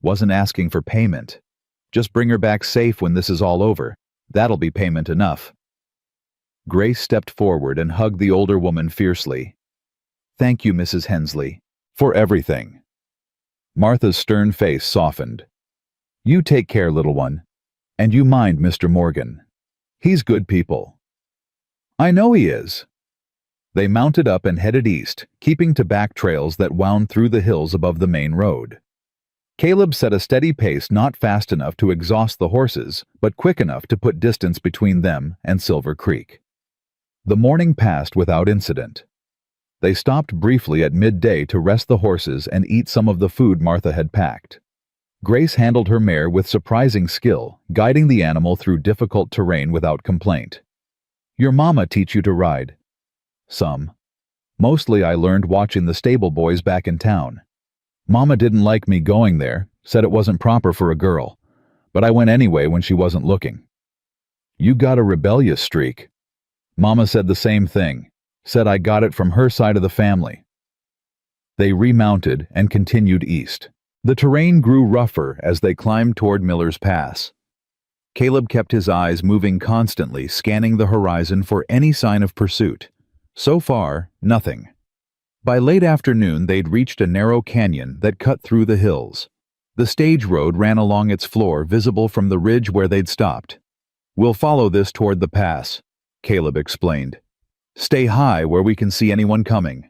Wasn't asking for payment. Just bring her back safe when this is all over. That'll be payment enough. Grace stepped forward and hugged the older woman fiercely. Thank you, Mrs. Hensley, for everything. Martha's stern face softened. You take care, little one. And you mind Mr. Morgan. He's good people. I know he is. They mounted up and headed east, keeping to back trails that wound through the hills above the main road. Caleb set a steady pace, not fast enough to exhaust the horses, but quick enough to put distance between them and Silver Creek. The morning passed without incident. They stopped briefly at midday to rest the horses and eat some of the food Martha had packed. Grace handled her mare with surprising skill, guiding the animal through difficult terrain without complaint. Your mama teach you to ride? Some. Mostly I learned watching the stable boys back in town. Mama didn't like me going there, said it wasn't proper for a girl, but I went anyway when she wasn't looking. You got a rebellious streak. Mama said the same thing, said I got it from her side of the family. They remounted and continued east. The terrain grew rougher as they climbed toward Miller's Pass. Caleb kept his eyes moving constantly, scanning the horizon for any sign of pursuit. So far, nothing. By late afternoon, they'd reached a narrow canyon that cut through the hills. The stage road ran along its floor, visible from the ridge where they'd stopped. We'll follow this toward the pass, Caleb explained. Stay high where we can see anyone coming.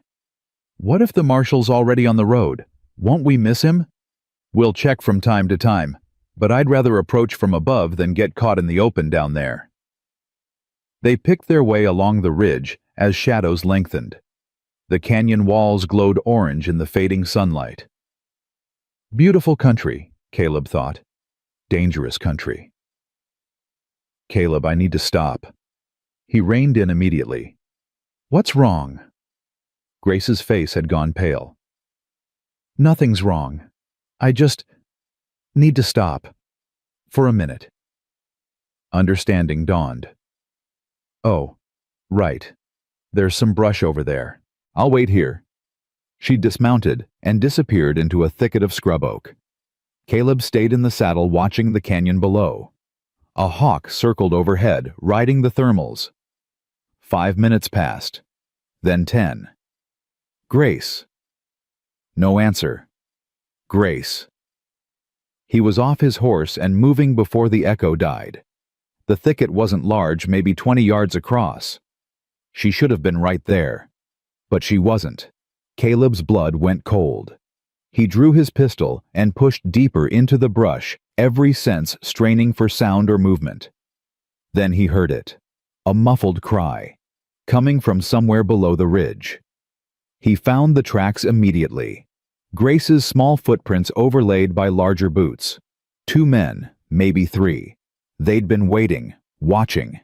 What if the marshal's already on the road? Won't we miss him? We'll check from time to time, but I'd rather approach from above than get caught in the open down there. They picked their way along the ridge as shadows lengthened. The canyon walls glowed orange in the fading sunlight. Beautiful country, Caleb thought. Dangerous country. Caleb, I need to stop. He reined in immediately. What's wrong? Grace's face had gone pale. Nothing's wrong. I just need to stop. For a minute. Understanding dawned. Oh, right. There's some brush over there. I'll wait here. She dismounted and disappeared into a thicket of scrub oak. Caleb stayed in the saddle watching the canyon below. A hawk circled overhead, riding the thermals. 5 minutes passed. Then 10. Grace. No answer. Grace. He was off his horse and moving before the echo died. The thicket wasn't large, maybe 20 yards across. She should have been right there. But she wasn't. Caleb's blood went cold. He drew his pistol and pushed deeper into the brush, every sense straining for sound or movement. Then he heard it. A muffled cry, coming from somewhere below the ridge. He found the tracks immediately. Grace's small footprints overlaid by larger boots. 2 men, maybe 3. They'd been waiting, watching.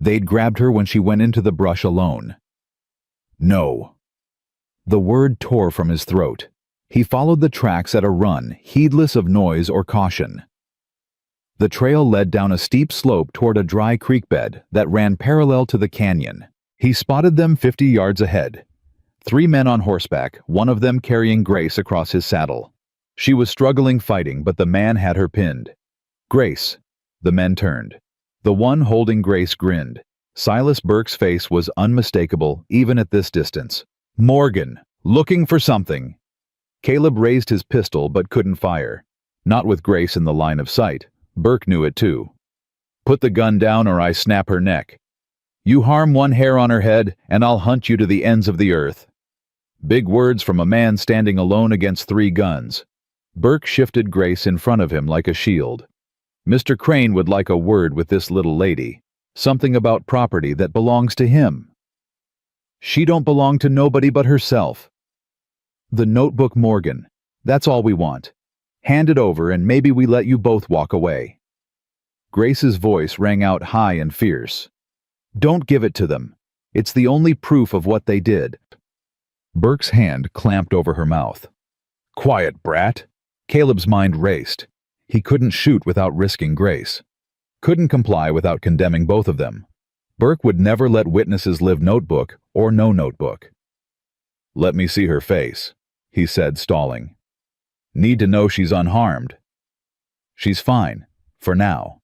They'd grabbed her when she went into the brush alone. No. The word tore from his throat. He followed the tracks at a run, heedless of noise or caution. The trail led down a steep slope toward a dry creek bed that ran parallel to the canyon. He spotted them 50 yards ahead. 3 men on horseback, one of them carrying Grace across his saddle. She was struggling fighting, but the man had her pinned. Grace. The men turned. The one holding Grace grinned. Silas Burke's face was unmistakable, even at this distance. Morgan, looking for something. Caleb raised his pistol but couldn't fire. Not with Grace in the line of sight. Burke knew it too. Put the gun down or I snap her neck. You harm one hair on her head and I'll hunt you to the ends of the earth. Big words from a man standing alone against 3 guns. Burke shifted Grace in front of him like a shield. Mr. Crane would like a word with this little lady. Something about property that belongs to him. She don't belong to nobody but herself. The notebook, Morgan. That's all we want. Hand it over and maybe we let you both walk away. Grace's voice rang out high and fierce. Don't give it to them. It's the only proof of what they did. Burke's hand clamped over her mouth. Quiet, brat. Caleb's mind raced. He couldn't shoot without risking Grace. Couldn't comply without condemning both of them. Burke would never let witnesses live, notebook or no notebook. Let me see her face, he said, stalling. Need to know she's unharmed. She's fine, for now.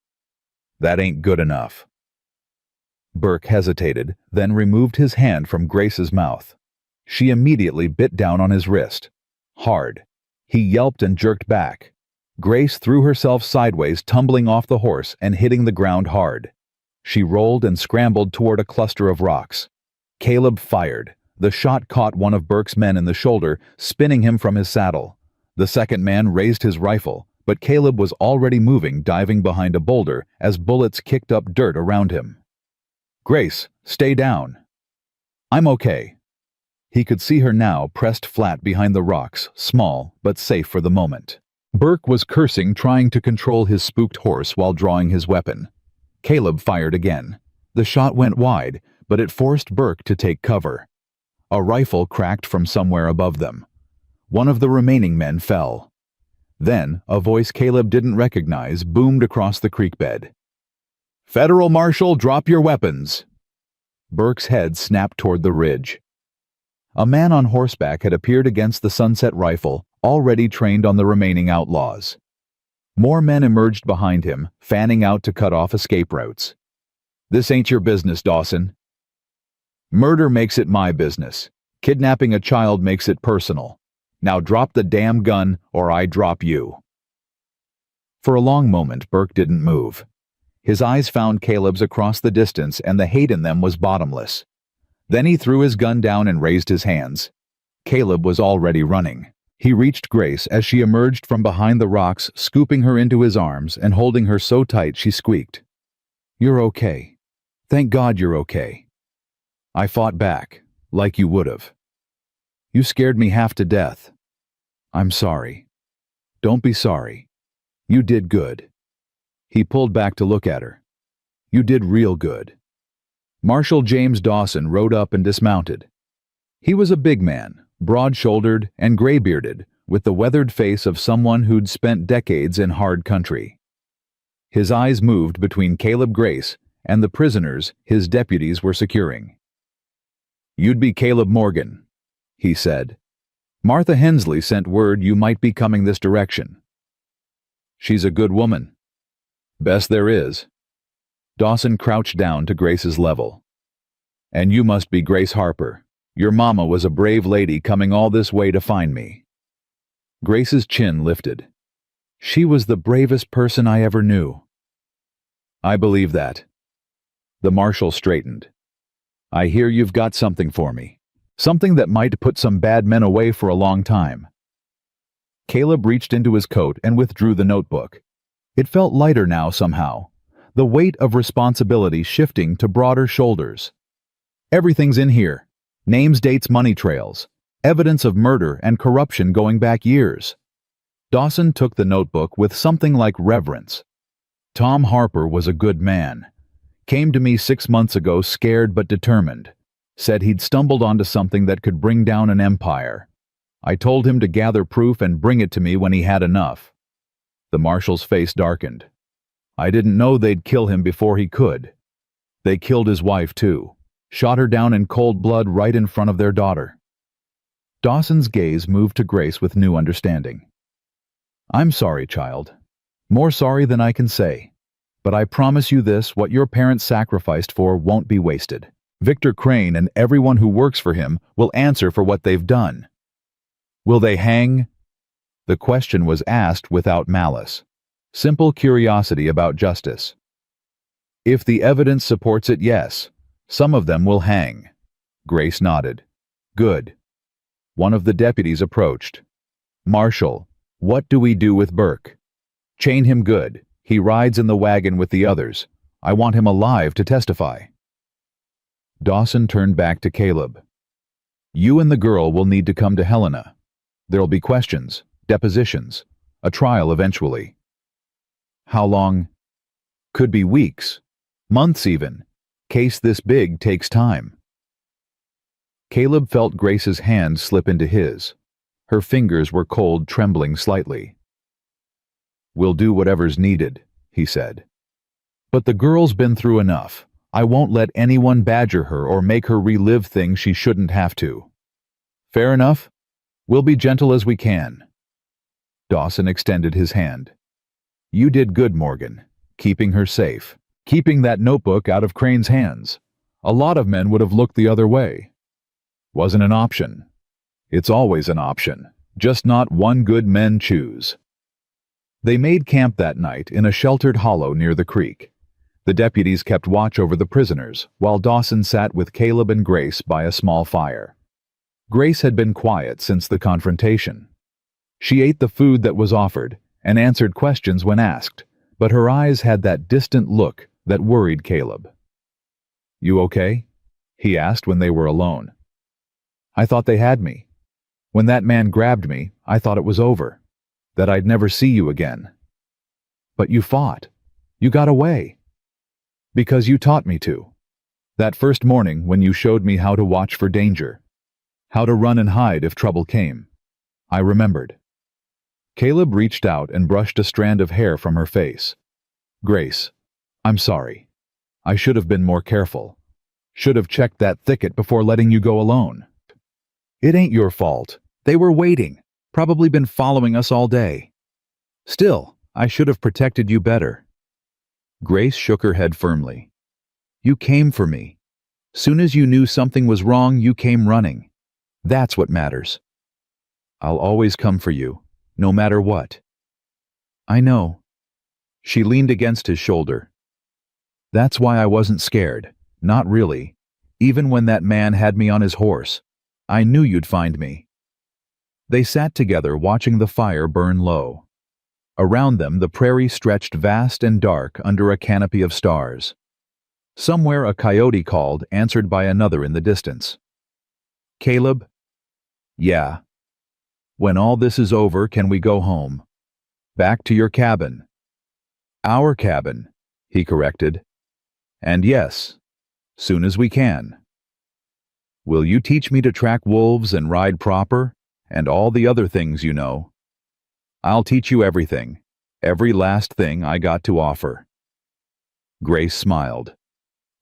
That ain't good enough. Burke hesitated, then removed his hand from Grace's mouth. She immediately bit down on his wrist. Hard. He yelped and jerked back. Grace threw herself sideways, tumbling off the horse and hitting the ground hard. She rolled and scrambled toward a cluster of rocks. Caleb fired. The shot caught one of Burke's men in the shoulder, spinning him from his saddle. The second man raised his rifle, but Caleb was already moving, diving behind a boulder as bullets kicked up dirt around him. Grace, stay down. I'm okay. He could see her now, pressed flat behind the rocks, small but safe for the moment. Burke was cursing, trying to control his spooked horse while drawing his weapon. Caleb fired again. The shot went wide, but it forced Burke to take cover. A rifle cracked from somewhere above them. One of the remaining men fell. Then, a voice Caleb didn't recognize boomed across the creek bed. "Federal Marshal, drop your weapons!" Burke's head snapped toward the ridge. A man on horseback had appeared against the sunset rifle, already trained on the remaining outlaws. More men emerged behind him, fanning out to cut off escape routes. "This ain't your business, Dawson." "Murder makes it my business. Kidnapping a child makes it personal. Now drop the damn gun, or I drop you." For a long moment, Burke didn't move. His eyes found Caleb's across the distance, and the hate in them was bottomless. Then he threw his gun down and raised his hands. Caleb was already running. He reached Grace as she emerged from behind the rocks, scooping her into his arms and holding her so tight she squeaked. "You're okay. Thank God you're okay." "I fought back, like you would've. You scared me half to death. I'm sorry." "Don't be sorry. You did good." He pulled back to look at her. "You did real good." Marshal James Dawson rode up and dismounted. He was a big man, broad-shouldered and gray-bearded, with the weathered face of someone who'd spent decades in hard country. His eyes moved between Caleb Grace and the prisoners his deputies were securing. "You'd be Caleb Morgan," he said. "Martha Hensley sent word you might be coming this direction." "She's a good woman." "Best there is." Dawson crouched down to Grace's level. "And you must be Grace Harper. Your mama was a brave lady coming all this way to find me." Grace's chin lifted. "She was the bravest person I ever knew." "I believe that." The marshal straightened. "I hear you've got something for me. Something that might put some bad men away for a long time." Caleb reached into his coat and withdrew the notebook. It felt lighter now somehow, the weight of responsibility shifting to broader shoulders. "Everything's in here. Names, dates, money trails. Evidence of murder and corruption going back years." Dawson took the notebook with something like reverence. "Tom Harper was a good man. Came to me 6 months ago scared but determined. Said he'd stumbled onto something that could bring down an empire. I told him to gather proof and bring it to me when he had enough." The marshal's face darkened. "I didn't know they'd kill him before he could. They killed his wife too. Shot her down in cold blood right in front of their daughter." Dawson's gaze moved to Grace with new understanding. "I'm sorry, child. More sorry than I can say. But I promise you this, what your parents sacrificed for won't be wasted. Victor Crane and everyone who works for him will answer for what they've done." "Will they hang?" The question was asked without malice. Simple curiosity about justice. "If the evidence supports it, yes. Some of them will hang." Grace nodded. "Good." One of the deputies approached. "Marshal, what do we do with Burke?" "Chain him good. He rides in the wagon with the others. I want him alive to testify." Dawson turned back to Caleb. "You and the girl will need to come to Helena. There'll be questions, depositions, a trial eventually." "How long?" "Could be weeks, months even. Case this big takes time." Caleb felt Grace's hand slip into his. Her fingers were cold, trembling slightly. "We'll do whatever's needed," he said. "But the girl's been through enough. I won't let anyone badger her or make her relive things she shouldn't have to." "Fair enough. We'll be gentle as we can." Dawson extended his hand. "You did good, Morgan, keeping her safe, keeping that notebook out of Crane's hands. A lot of men would have looked the other way. Wasn't an option. It's always an option, just not one good men choose." They made camp that night in a sheltered hollow near the creek. The deputies kept watch over the prisoners, while Dawson sat with Caleb and Grace by a small fire. Grace had been quiet since the confrontation. She ate the food that was offered and answered questions when asked, but her eyes had that distant look that worried Caleb. "You okay?" he asked when they were alone. "I thought they had me. When that man grabbed me, I thought it was over, that I'd never see you again." "But you fought. You got away." "Because you taught me to. That first morning when you showed me how to watch for danger, how to run and hide if trouble came. I remembered. Caleb reached out and brushed a strand of hair from her face. Grace, I'm sorry. I should have been more careful. Should have checked that thicket before letting you go alone. It ain't your fault. They were waiting, probably been following us all day. Still, I should have protected you better. Grace shook her head firmly. You came for me. Soon as you knew something was wrong, you came running. That's what matters. I'll always come for you, no matter what. I know. She leaned against his shoulder. That's why I wasn't scared. Not really. Even when that man had me on his horse, I knew you'd find me. They sat together watching the fire burn low. Around them the prairie stretched vast and dark under a canopy of stars. Somewhere a coyote called, answered by another in the distance. Caleb? Yeah. When all this is over, can we go home? Back to your cabin. Our cabin, he corrected. And yes, soon as we can. Will you teach me to track wolves and ride proper, and all the other things you know? I'll teach you everything, every last thing I got to offer. Grace smiled.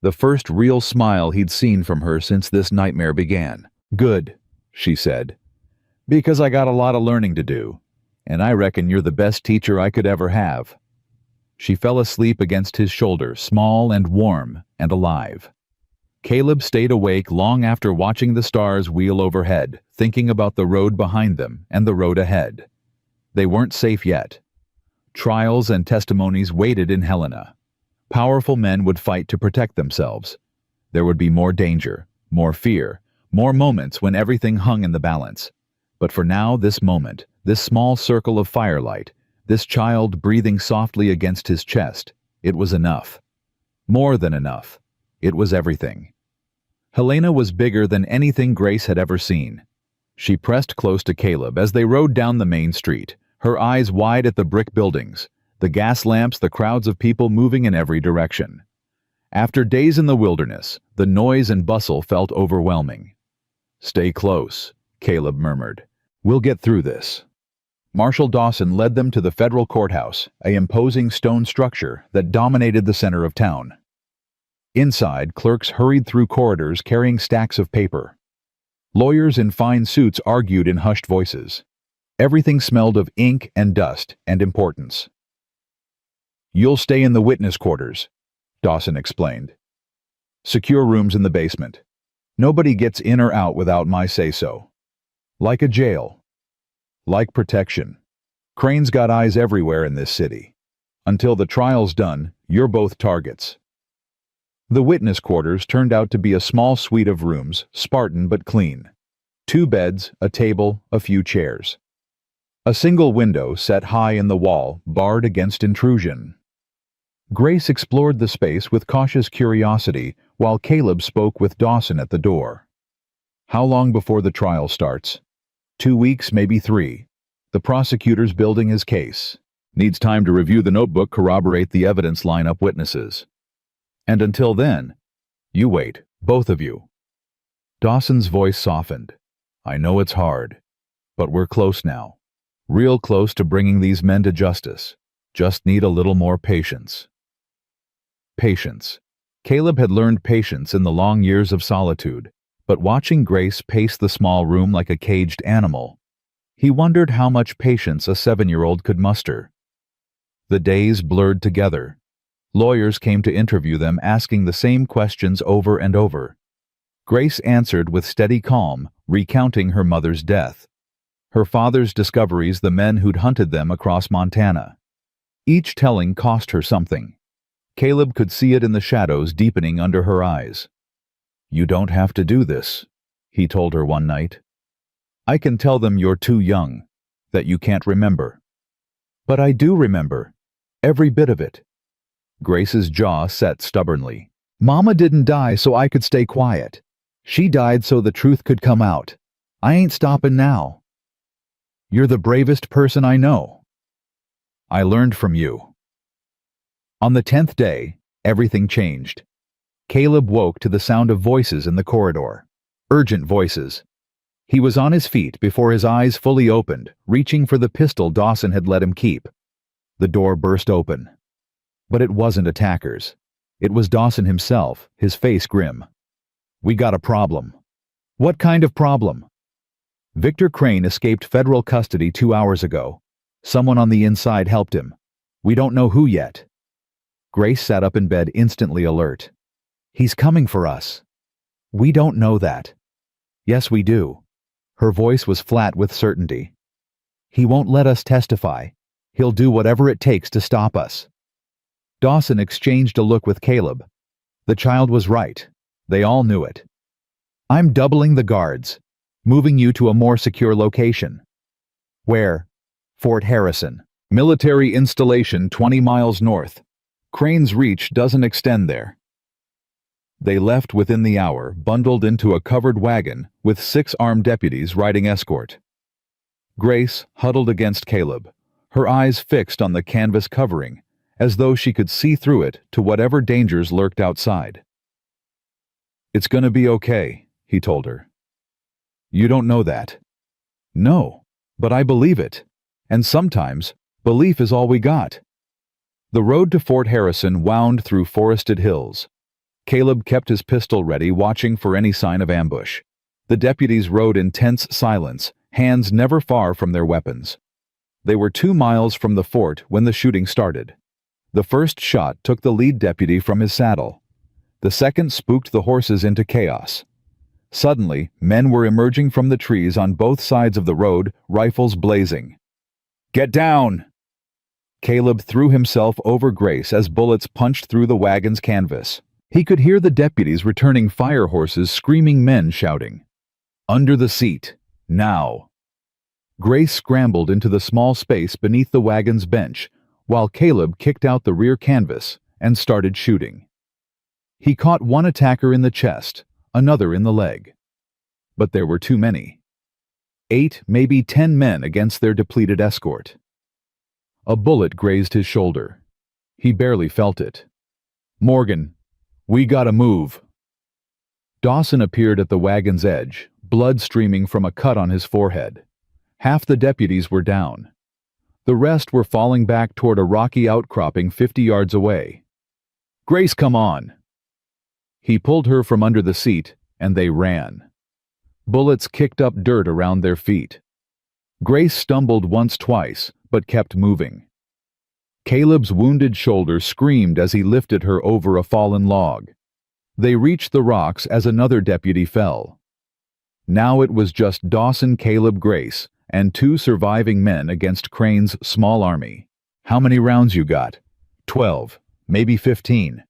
The first real smile he'd seen from her since this nightmare began. Good, she said, because I got a lot of learning to do, and I reckon you're the best teacher I could ever have. She fell asleep against his shoulder, small and warm and alive. Caleb stayed awake long after watching the stars wheel overhead, thinking about the road behind them and the road ahead. They weren't safe yet. Trials and testimonies waited in Helena. Powerful men would fight to protect themselves. There would be more danger, more fear, more moments when everything hung in the balance. But for now, this moment, this small circle of firelight, this child breathing softly against his chest, it was enough. More than enough. It was everything. Helena was bigger than anything Grace had ever seen. She pressed close to Caleb as they rode down the main street, her eyes wide at the brick buildings, the gas lamps, the crowds of people moving in every direction. After days in the wilderness, the noise and bustle felt overwhelming. Stay close, Caleb murmured. We'll get through this. Marshal Dawson led them to the federal courthouse, an imposing stone structure that dominated the center of town. Inside, clerks hurried through corridors carrying stacks of paper. Lawyers in fine suits argued in hushed voices. Everything smelled of ink and dust and importance. You'll stay in the witness quarters, Dawson explained. Secure rooms in the basement. Nobody gets in or out without my say-so. Like a jail. Like protection. Crane's got eyes everywhere in this city. Until the trial's done, you're both targets. The witness quarters turned out to be a small suite of rooms, Spartan but clean. 2 beds, a table, a few chairs. A single window set high in the wall, barred against intrusion. Grace explored the space with cautious curiosity while Caleb spoke with Dawson at the door. How long before the trial starts? 2 weeks, maybe 3. The prosecutor's building his case. Needs time to review the notebook, corroborate the evidence, line up witnesses. And until then, you wait, both of you. Dawson's voice softened. I know it's hard, but we're close now. Real close to bringing these men to justice. Just need a little more patience. Patience. Caleb had learned patience in the long years of solitude, but watching Grace pace the small room like a caged animal, he wondered how much patience a 7-year-old could muster. The days blurred together. Lawyers came to interview them, asking the same questions over and over. Grace answered with steady calm, recounting her mother's death, her father's discoveries, the men who'd hunted them across Montana. Each telling cost her something. Caleb could see it in the shadows deepening under her eyes. You don't have to do this, he told her one night. I can tell them you're too young, that you can't remember. But I do remember. Every bit of it. Grace's jaw set stubbornly. Mama didn't die so I could stay quiet. She died so the truth could come out. I ain't stopping now. You're the bravest person I know. I learned from you. On the 10th day, everything changed. Caleb woke to the sound of voices in the corridor. Urgent voices. He was on his feet before his eyes fully opened, reaching for the pistol Dawson had let him keep. The door burst open. But it wasn't attackers. It was Dawson himself, his face grim. "We got a problem." "What kind of problem?" "Victor Crane escaped federal custody 2 hours ago. Someone on the inside helped him. We don't know who yet." Grace sat up in bed, instantly alert. "He's coming for us." "We don't know that." "Yes, we do." Her voice was flat with certainty. "He won't let us testify. He'll do whatever it takes to stop us." Dawson exchanged a look with Caleb. The child was right. They all knew it. "I'm doubling the guards, moving you to a more secure location." "Where?" "Fort Harrison. Military installation 20 miles north. Crane's reach doesn't extend there." They left within the hour, bundled into a covered wagon with 6 armed deputies riding escort. Grace huddled against Caleb, her eyes fixed on the canvas covering, as though she could see through it to whatever dangers lurked outside. "It's gonna be okay," he told her. "You don't know that." "No, but I believe it. And sometimes, belief is all we got." The road to Fort Harrison wound through forested hills. Caleb kept his pistol ready, watching for any sign of ambush. The deputies rode in tense silence, hands never far from their weapons. They were 2 miles from the fort when the shooting started. The first shot took the lead deputy from his saddle. The second spooked the horses into chaos. Suddenly, men were emerging from the trees on both sides of the road, rifles blazing. "Get down!" Caleb threw himself over Grace as bullets punched through the wagon's canvas. He could hear the deputies returning fire horses, screaming men shouting, "Under the seat! Now!" Grace scrambled into the small space beneath the wagon's bench, while Caleb kicked out the rear canvas and started shooting. He caught one attacker in the chest, another in the leg. But there were too many. 8, maybe 10 men against their depleted escort. A bullet grazed his shoulder. He barely felt it. "Morgan, we gotta move." Dawson appeared at the wagon's edge, blood streaming from a cut on his forehead. Half the deputies were down. The rest were falling back toward a rocky outcropping 50 yards away. "Grace, come on!" He pulled her from under the seat, and they ran. Bullets kicked up dirt around their feet. Grace stumbled twice, but kept moving. Caleb's wounded shoulder screamed as he lifted her over a fallen log. They reached the rocks as another deputy fell. Now it was just Dawson, Caleb, Grace, and 2 surviving men against Crane's small army. "How many rounds you got?" 12, maybe 15.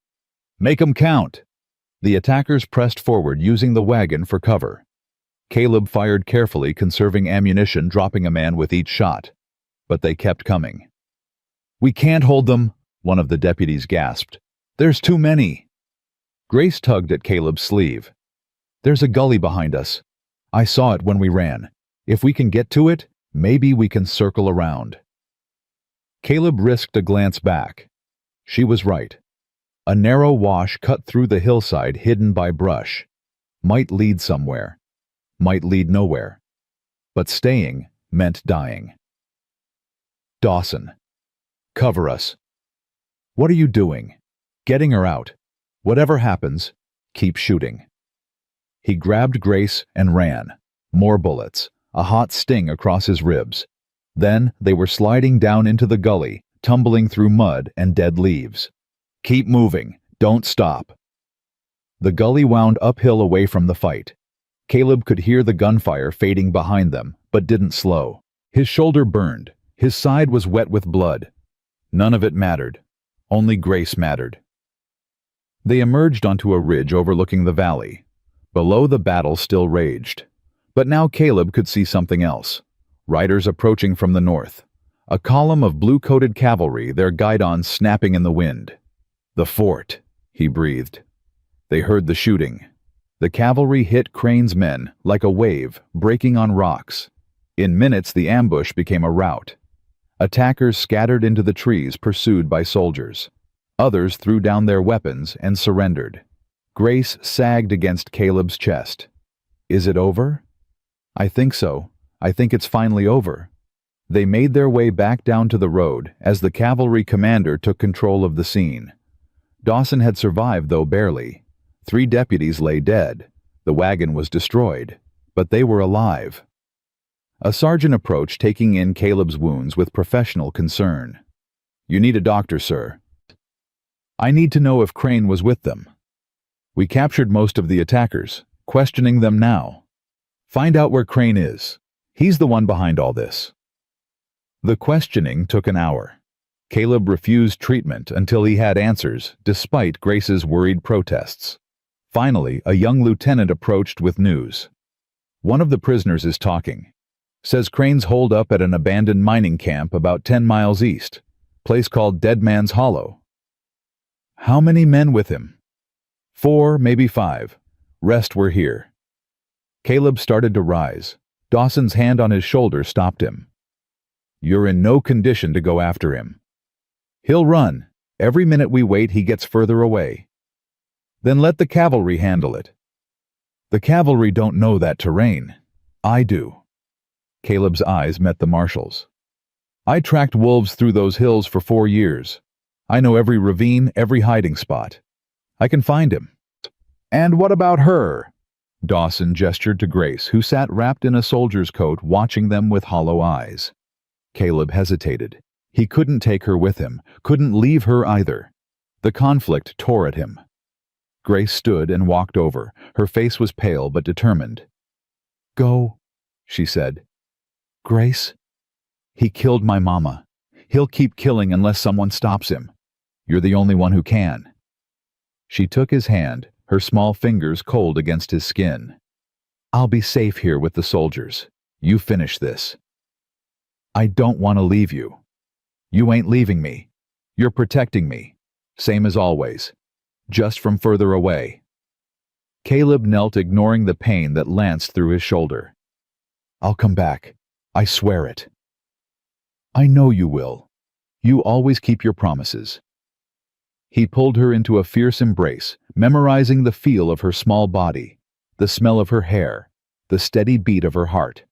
"Make 'em count." The attackers pressed forward, using the wagon for cover. Caleb fired carefully, conserving ammunition, dropping a man with each shot. But they kept coming. "We can't hold them," one of the deputies gasped. "There's too many." Grace tugged at Caleb's sleeve. "There's a gully behind us. I saw it when we ran. If we can get to it, maybe we can circle around." Caleb risked a glance back. She was right. A narrow wash cut through the hillside, hidden by brush. Might lead somewhere. Might lead nowhere. But staying meant dying. "Dawson, cover us." "What are you doing?" "Getting her out. Whatever happens, keep shooting." He grabbed Grace and ran. More bullets, a hot sting across his ribs. Then they were sliding down into the gully, tumbling through mud and dead leaves. "Keep moving. Don't stop." The gully wound uphill away from the fight. Caleb could hear the gunfire fading behind them, but didn't slow. His shoulder burned. His side was wet with blood. None of it mattered. Only Grace mattered. They emerged onto a ridge overlooking the valley. Below, the battle still raged. But now Caleb could see something else. Riders approaching from the north. A column of blue-coated cavalry, their guidons snapping in the wind. "The fort," he breathed. They heard the shooting. The cavalry hit Crane's men like a wave, breaking on rocks. In minutes, the ambush became a rout. Attackers scattered into the trees, pursued by soldiers. Others threw down their weapons and surrendered. Grace sagged against Caleb's chest. Is it over? I think so. I think it's finally over. They made their way back down to the road as the cavalry commander took control of the scene. Dawson had survived, though barely. 3 deputies lay dead. The wagon was destroyed, but they were alive. A sergeant approached, taking in Caleb's wounds with professional concern. "You need a doctor, sir." "I need to know if Crane was with them." "We captured most of the attackers, questioning them now. Find out where Crane is. He's the one behind all this." The questioning took an hour. Caleb refused treatment until he had answers, despite Grace's worried protests. Finally, a young lieutenant approached with news. "One of the prisoners is talking. Says Crane's holed up at an abandoned mining camp about 10 miles east, place called Dead Man's Hollow." "How many men with him?" 4, maybe 5. Rest were here." Caleb started to rise. Dawson's hand on his shoulder stopped him. "You're in no condition to go after him. He'll run. Every minute we wait, he gets further away." "Then let the cavalry handle it." "The cavalry don't know that terrain. I do." Caleb's eyes met the marshal's. "I tracked wolves through those hills for 4 years. I know every ravine, every hiding spot. I can find him." "And what about her?" Dawson gestured to Grace, who sat wrapped in a soldier's coat watching them with hollow eyes. Caleb hesitated. He couldn't take her with him, couldn't leave her either. The conflict tore at him. Grace stood and walked over. Her face was pale but determined. "Go," she said. "Grace? He killed my mama. He'll keep killing unless someone stops him. You're the only one who can." She took his hand, her small fingers cold against his skin. "I'll be safe here with the soldiers. You finish this." "I don't want to leave you." "You ain't leaving me. You're protecting me. Same as always. Just from further away." Caleb knelt, ignoring the pain that lanced through his shoulder. "I'll come back. I swear it." "I know you will. You always keep your promises." He pulled her into a fierce embrace, memorizing the feel of her small body, the smell of her hair, the steady beat of her heart.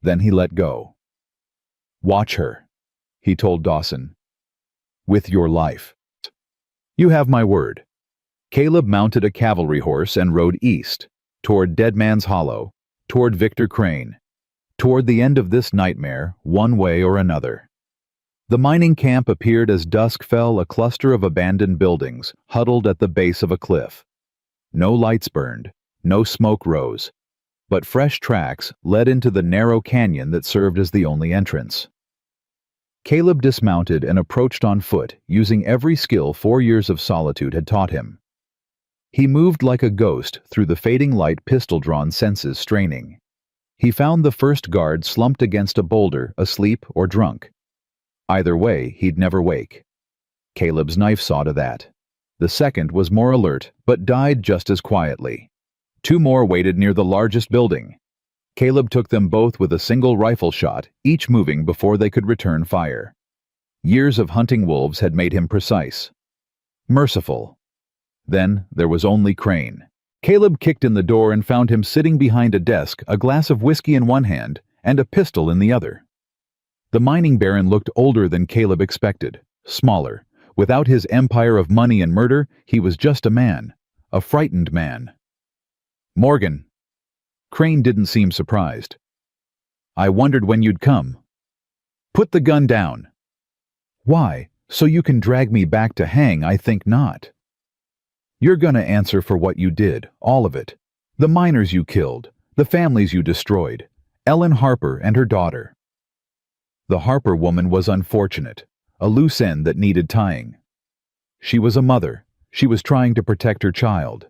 Then he let go. "Watch her," he told Dawson. "With your life." "You have my word." Caleb mounted a cavalry horse and rode east, toward Dead Man's Hollow, toward Victor Crane, toward the end of this nightmare, one way or another. The mining camp appeared as dusk fell, a cluster of abandoned buildings, huddled at the base of a cliff. No lights burned, no smoke rose, but fresh tracks led into the narrow canyon that served as the only entrance. Caleb dismounted and approached on foot, using every skill 4 years of solitude had taught him. He moved like a ghost through the fading light, pistol-drawn senses straining. He found the first guard slumped against a boulder, asleep or drunk. Either way, he'd never wake. Caleb's knife saw to that. The second was more alert, but died just as quietly. 2 more waited near the largest building. Caleb took them both with a single rifle shot, each moving before they could return fire. Years of hunting wolves had made him precise. Merciful. Then there was only Crane. Caleb kicked in the door and found him sitting behind a desk, a glass of whiskey in one hand and a pistol in the other. The mining baron looked older than Caleb expected, smaller. Without his empire of money and murder, he was just a man, a frightened man. "Morgan." Crane didn't seem surprised. "I wondered when you'd come." "Put the gun down." "Why? So you can drag me back to hang? I think not." "You're gonna answer for what you did, all of it. The miners you killed, the families you destroyed, Ellen Harper and her daughter." The Harper woman was unfortunate, a loose end that needed tying. She was a mother. She was trying to protect her child.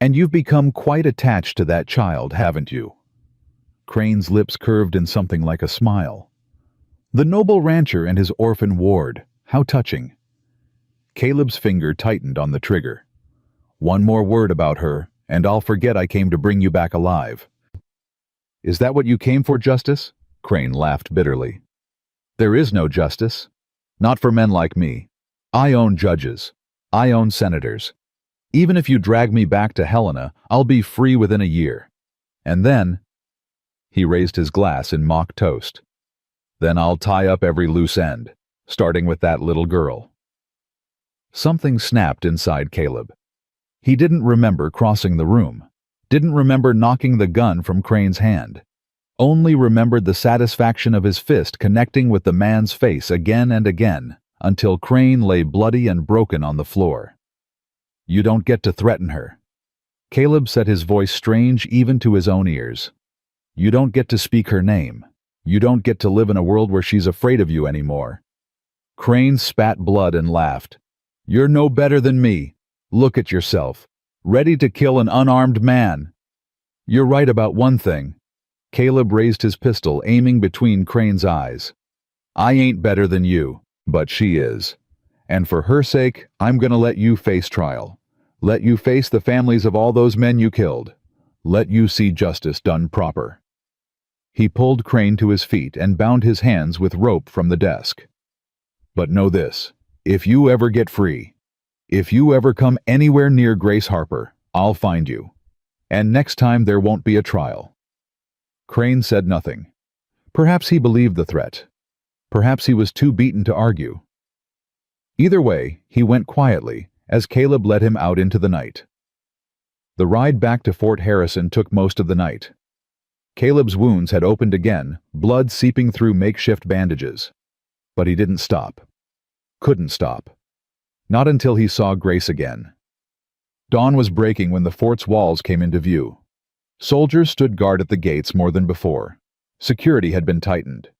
"And you've become quite attached to that child, haven't you?" Crane's lips curved in something like a smile. "The noble rancher and his orphan ward, how touching." Caleb's finger tightened on the trigger. "One more word about her, and I'll forget I came to bring you back alive." "Is that what you came for, Justice?" Crane laughed bitterly. "There is no justice. Not for men like me. I own judges. I own senators. Even if you drag me back to Helena, I'll be free within a year. And then, He raised his glass in mock toast. "Then I'll tie up every loose end, starting with that little girl." Something snapped inside Caleb. He didn't remember crossing the room, didn't remember knocking the gun from Crane's hand, only remembered the satisfaction of his fist connecting with the man's face again and again until Crane lay bloody and broken on the floor. "You don't get to threaten her." Caleb set his voice strange even to his own ears. "You don't get to speak her name. You don't get to live in a world where she's afraid of you anymore." Crane spat blood and laughed. "You're no better than me. Look at yourself, ready to kill an unarmed man." "You're right about one thing." Caleb raised his pistol, aiming between Crane's eyes. "I ain't better than you, but she is. And for her sake, I'm gonna let you face trial. Let you face the families of all those men you killed. Let you see justice done proper." He pulled Crane to his feet and bound his hands with rope from the desk. "But know this, if you ever get free, if you ever come anywhere near Grace Harper, I'll find you. And next time there won't be a trial." Crane said nothing. Perhaps he believed the threat. Perhaps he was too beaten to argue. Either way, he went quietly as Caleb led him out into the night. The ride back to Fort Harrison took most of the night. Caleb's wounds had opened again, blood seeping through makeshift bandages. But he didn't stop. Couldn't stop. Not until he saw Grace again. Dawn was breaking when the fort's walls came into view. Soldiers stood guard at the gates more than before. Security had been tightened.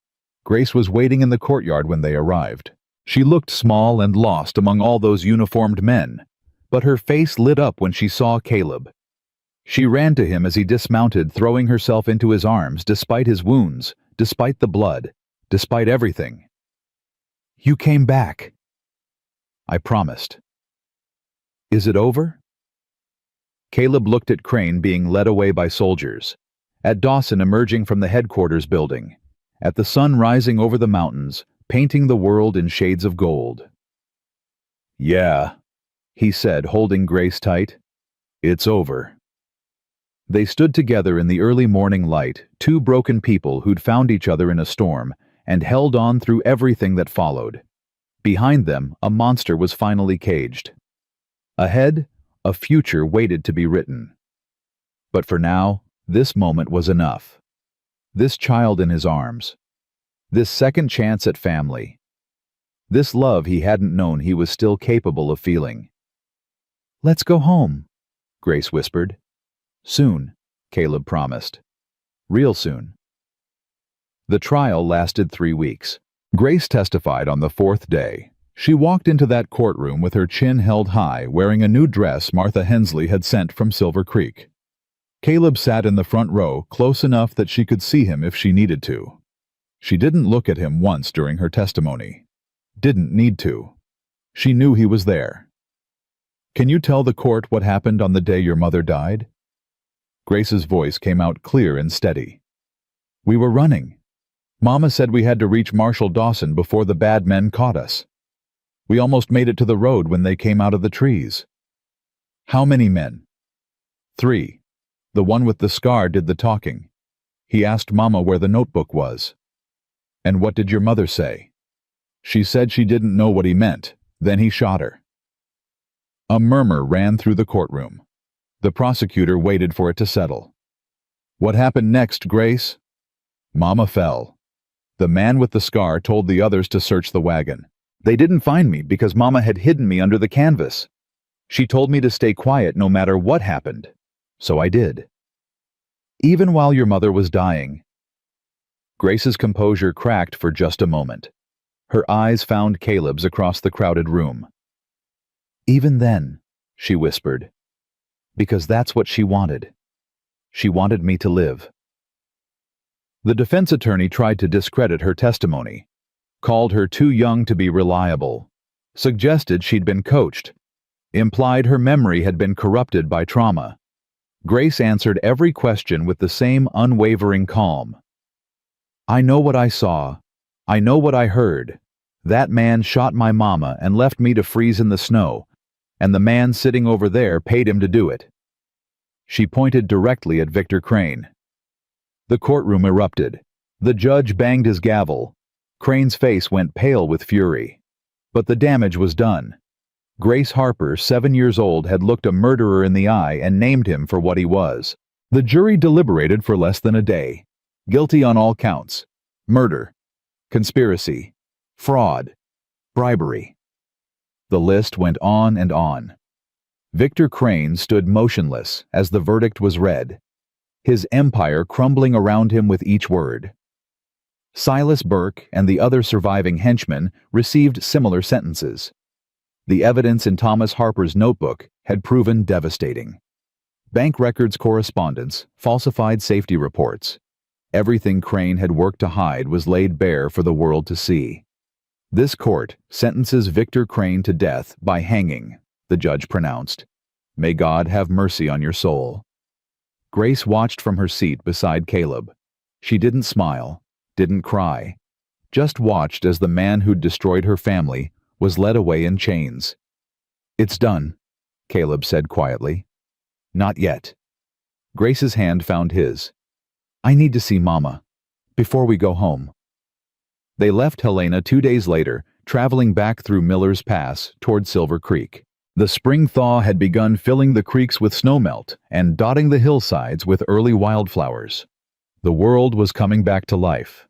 Grace was waiting in the courtyard when they arrived. She looked small and lost among all those uniformed men, but her face lit up when she saw Caleb. She ran to him as he dismounted, throwing herself into his arms despite his wounds, despite the blood, despite everything. "You came back." "I promised." "Is it over?" Caleb looked at Crane being led away by soldiers, at Dawson emerging from the headquarters building, at the sun rising over the mountains, painting the world in shades of gold. "Yeah," he said, holding Grace tight. "It's over." They stood together in the early morning light, two broken people who'd found each other in a storm and held on through everything that followed. Behind them, a monster was finally caged. Ahead, a future waited to be written. But for now, this moment was enough. This child in his arms. This second chance at family. This love he hadn't known he was still capable of feeling. "Let's go home," Grace whispered. "Soon," Caleb promised. "Real soon." The trial lasted 3 weeks. Grace testified on the 4th day. She walked into that courtroom with her chin held high, wearing a new dress Martha Hensley had sent from Silver Creek. Caleb sat in the front row, close enough that she could see him if she needed to. She didn't look at him once during her testimony. Didn't need to. She knew he was there. "Can you tell the court what happened on the day your mother died?" Grace's voice came out clear and steady. "We were running. Mama said we had to reach Marshal Dawson before the bad men caught us. We almost made it to the road when they came out of the trees." "How many men?" "3. The one with the scar did the talking. He asked Mama where the notebook was." "And what did your mother say?" "She said she didn't know what he meant. Then he shot her." A murmur ran through the courtroom. The prosecutor waited for it to settle. "What happened next, Grace?" "Mama fell. The man with the scar told the others to search the wagon. They didn't find me because Mama had hidden me under the canvas. She told me to stay quiet no matter what happened. So I did." "Even while your mother was dying?" Grace's composure cracked for just a moment. Her eyes found Caleb's across the crowded room. "Even then," she whispered, "because that's what she wanted. She wanted me to live." The defense attorney tried to discredit her testimony, called her too young to be reliable, suggested she'd been coached, implied her memory had been corrupted by trauma. Grace answered every question with the same unwavering calm. "I know what I saw. I know what I heard. That man shot my mama and left me to freeze in the snow, and the man sitting over there paid him to do it." She pointed directly at Victor Crane. The courtroom erupted. The judge banged his gavel. Crane's face went pale with fury. But the damage was done. Grace Harper, 7 years old, had looked a murderer in the eye and named him for what he was. The jury deliberated for less than a day. Guilty on all counts: murder, conspiracy, fraud, bribery. The list went on and on. Victor Crane stood motionless as the verdict was read, his empire crumbling around him with each word. Silas Burke and the other surviving henchmen received similar sentences. The evidence in Thomas Harper's notebook had proven devastating. Bank records correspondence, falsified safety reports. Everything Crane had worked to hide was laid bare for the world to see. This court sentences Victor Crane to death by hanging, the judge pronounced. May God have mercy on your soul. Grace watched from her seat beside Caleb. She didn't smile, didn't cry, just watched as the man who'd destroyed her family was led away in chains. It's done, Caleb said quietly. Not yet. Grace's hand found his. I need to see Mama, before we go home. They left Helena 2 days later, traveling back through Miller's Pass toward Silver Creek. The spring thaw had begun filling the creeks with snowmelt and dotting the hillsides with early wildflowers. The world was coming back to life.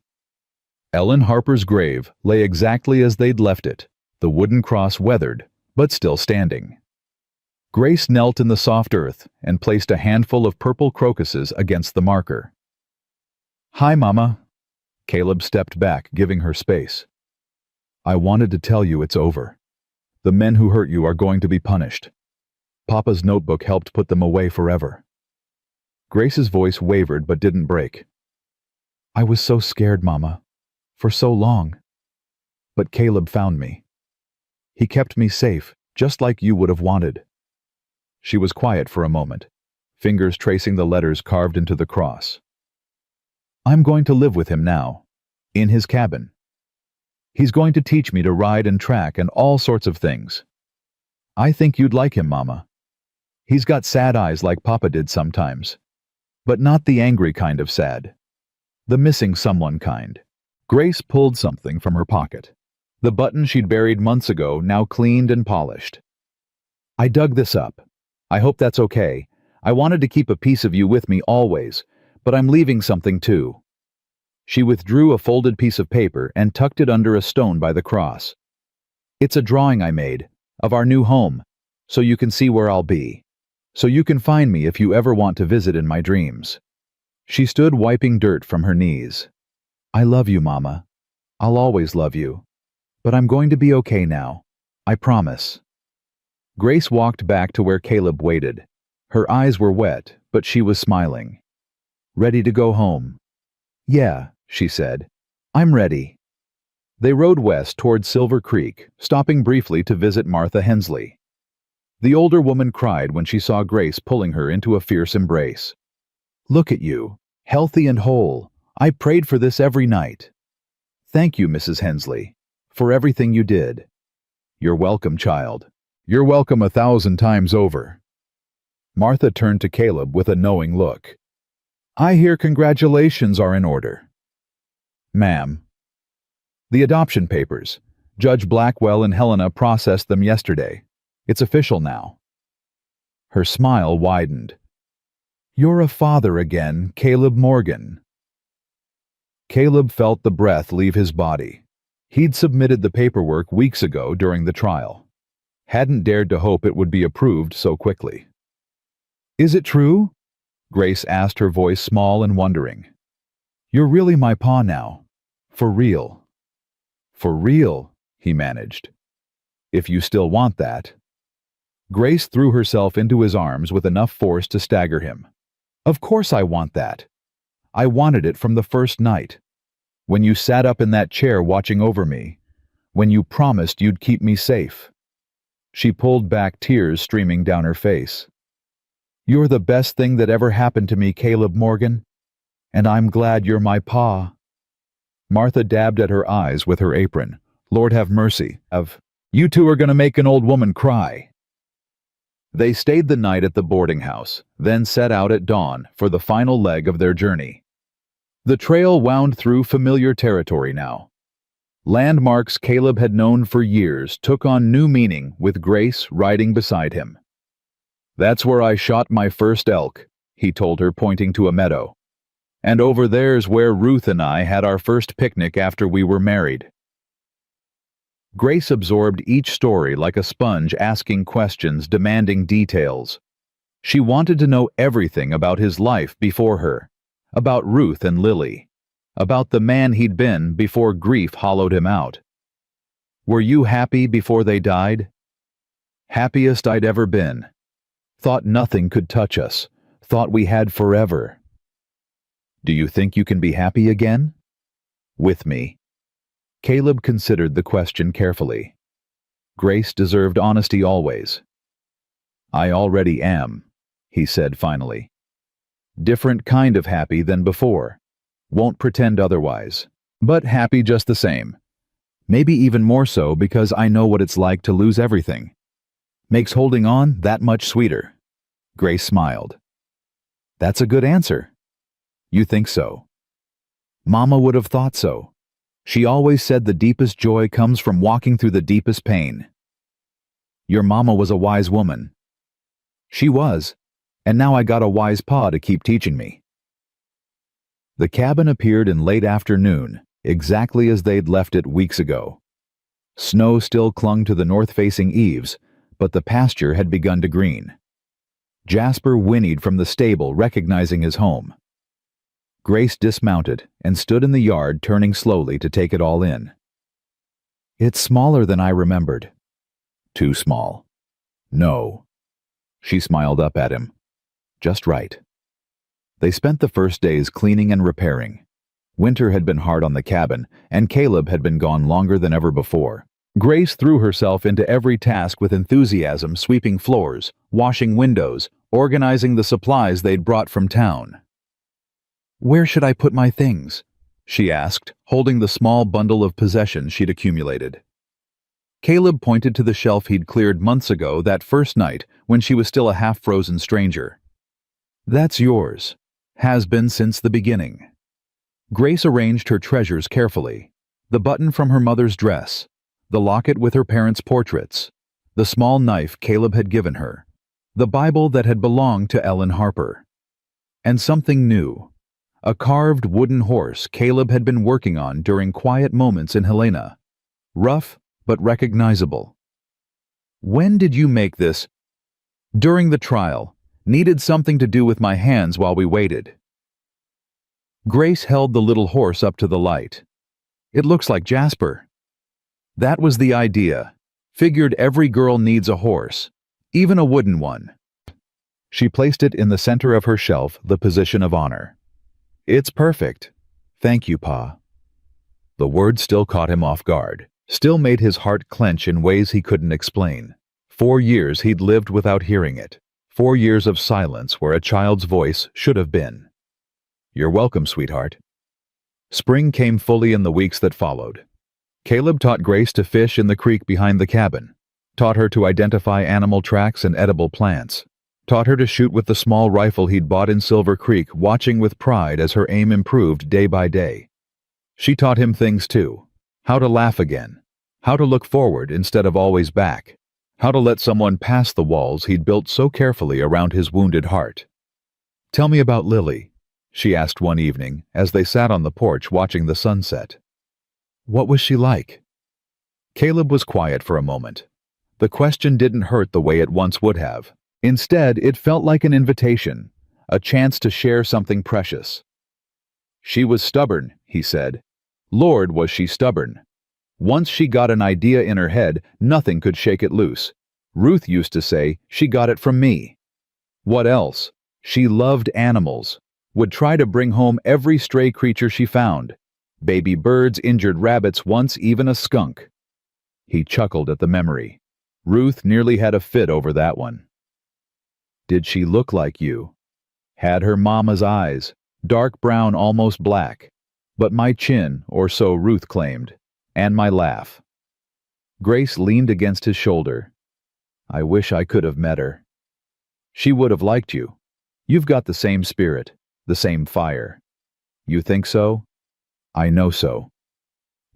Ellen Harper's grave lay exactly as they'd left it, the wooden cross weathered, but still standing. Grace knelt in the soft earth and placed a handful of purple crocuses against the marker. Hi, Mama. Caleb stepped back, giving her space. I wanted to tell you it's over. The men who hurt you are going to be punished. Papa's notebook helped put them away forever. Grace's voice wavered but didn't break. I was so scared, Mama, for so long. But Caleb found me. He kept me safe, just like you would have wanted. She was quiet for a moment, fingers tracing the letters carved into the cross. I'm going to live with him now, in his cabin. He's going to teach me to ride and track and all sorts of things. I think you'd like him, Mama. He's got sad eyes like Papa did sometimes, but not the angry kind of sad. The missing someone kind. Grace pulled something from her pocket. The button she'd buried months ago, now cleaned and polished. I dug this up. I hope that's okay. I wanted to keep a piece of you with me always, but I'm leaving something too. She withdrew a folded piece of paper and tucked it under a stone by the cross. It's a drawing I made, of our new home, so you can see where I'll be. So you can find me if you ever want to visit in my dreams. She stood wiping dirt from her knees. I love you, Mama. I'll always love you. But I'm going to be okay now. I promise. Grace walked back to where Caleb waited. Her eyes were wet, but she was smiling. Ready to go home? Yeah, she said. I'm ready. They rode west toward Silver Creek, stopping briefly to visit Martha Hensley. The older woman cried when she saw Grace pulling her into a fierce embrace. Look at you, healthy and whole. I prayed for this every night. Thank you, Mrs. Hensley, for everything you did. You're welcome, child. You're welcome 1,000 times over. Martha turned to Caleb with a knowing look. I hear congratulations are in order. Ma'am. The adoption papers. Judge Blackwell and Helena processed them yesterday. It's official now. Her smile widened. You're a father again, Caleb Morgan. Caleb felt the breath leave his body. He'd submitted the paperwork weeks ago during the trial. Hadn't dared to hope it would be approved so quickly. Is it true? Grace asked, her voice small and wondering. You're really my pa now. For real. For real, he managed. If you still want that. Grace threw herself into his arms with enough force to stagger him. Of course I want that. I wanted it from the first night. When you sat up in that chair watching over me. When you promised you'd keep me safe. She pulled back, tears streaming down her face. You're the best thing that ever happened to me, Caleb Morgan. And I'm glad you're my pa. Martha dabbed at her eyes with her apron. Lord have mercy. You two are going to make an old woman cry. They stayed the night at the boarding house, then set out at dawn for the final leg of their journey. The trail wound through familiar territory now. Landmarks Caleb had known for years took on new meaning with Grace riding beside him. "That's where I shot my first elk," he told her, pointing to a meadow. "And over there's where Ruth and I had our first picnic after we were married." Grace absorbed each story like a sponge, asking questions, demanding details. She wanted to know everything about his life before her, about Ruth and Lily, about the man he'd been before grief hollowed him out. "Were you happy before they died?" "Happiest I'd ever been. Thought nothing could touch us. Thought we had forever." "Do you think you can be happy again?" "With me?" Caleb considered the question carefully. Grace deserved honesty always. "I already am," he said finally. "Different kind of happy than before. Won't pretend otherwise. But happy just the same. Maybe even more so because I know what it's like to lose everything. Makes holding on that much sweeter." Grace smiled. "That's a good answer." "You think so?" "Mama would have thought so. She always said the deepest joy comes from walking through the deepest pain." "Your mama was a wise woman." "She was, and now I got a wise pa to keep teaching me." The cabin appeared in late afternoon, exactly as they'd left it weeks ago. Snow still clung to the north-facing eaves, but the pasture had begun to green. Jasper whinnied from the stable, recognizing his home. Grace dismounted and stood in the yard, turning slowly to take it all in. "It's smaller than I remembered." "Too small." "No." She smiled up at him. "Just right." They spent the first days cleaning and repairing. Winter had been hard on the cabin, and Caleb had been gone longer than ever before. Grace threw herself into every task with enthusiasm, sweeping floors, washing windows, organizing the supplies they'd brought from town. "Where should I put my things?" she asked, holding the small bundle of possessions she'd accumulated. Caleb pointed to the shelf he'd cleared months ago, that first night when she was still a half-frozen stranger. "That's yours. Has been since the beginning." Grace arranged her treasures carefully. The button from her mother's dress, the locket with her parents' portraits, the small knife Caleb had given her, the Bible that had belonged to Ellen Harper. And something new. A carved wooden horse Caleb had been working on during quiet moments in Helena. Rough, but recognizable. "When did you make this?" "During the trial. Needed something to do with my hands while we waited." Grace held the little horse up to the light. "It looks like Jasper." "That was the idea. Figured every girl needs a horse, even a wooden one." She placed it in the center of her shelf, the position of honor. "It's perfect. Thank you, Pa." The word still caught him off guard, still made his heart clench in ways he couldn't explain. 4 years he'd lived without hearing it. 4 years of silence where a child's voice should have been. "You're welcome, sweetheart." Spring came fully in the weeks that followed. Caleb taught Grace to fish in the creek behind the cabin, taught her to identify animal tracks and edible plants, taught her to shoot with the small rifle he'd bought in Silver Creek, watching with pride as her aim improved day by day. She taught him things too: how to laugh again, how to look forward instead of always back, how to let someone pass the walls he'd built so carefully around his wounded heart. "Tell me about Lily," she asked one evening as they sat on the porch watching the sunset. "What was she like?" Caleb was quiet for a moment. The question didn't hurt the way it once would have. Instead, it felt like an invitation, a chance to share something precious. "She was stubborn," he said. "Lord, was she stubborn. Once she got an idea in her head, nothing could shake it loose. Ruth used to say she got it from me. What else? She loved animals, would try to bring home every stray creature she found. Baby birds, injured rabbits, once even a skunk." He chuckled at the memory. Ruth nearly had a fit over that one. "Did she look like you?" "Had her mama's eyes, dark brown, almost black. But my chin, or so Ruth claimed, and my laugh." Grace leaned against his shoulder. "I wish I could have met her." "She would have liked you. You've got the same spirit, the same fire." You think so? I know so.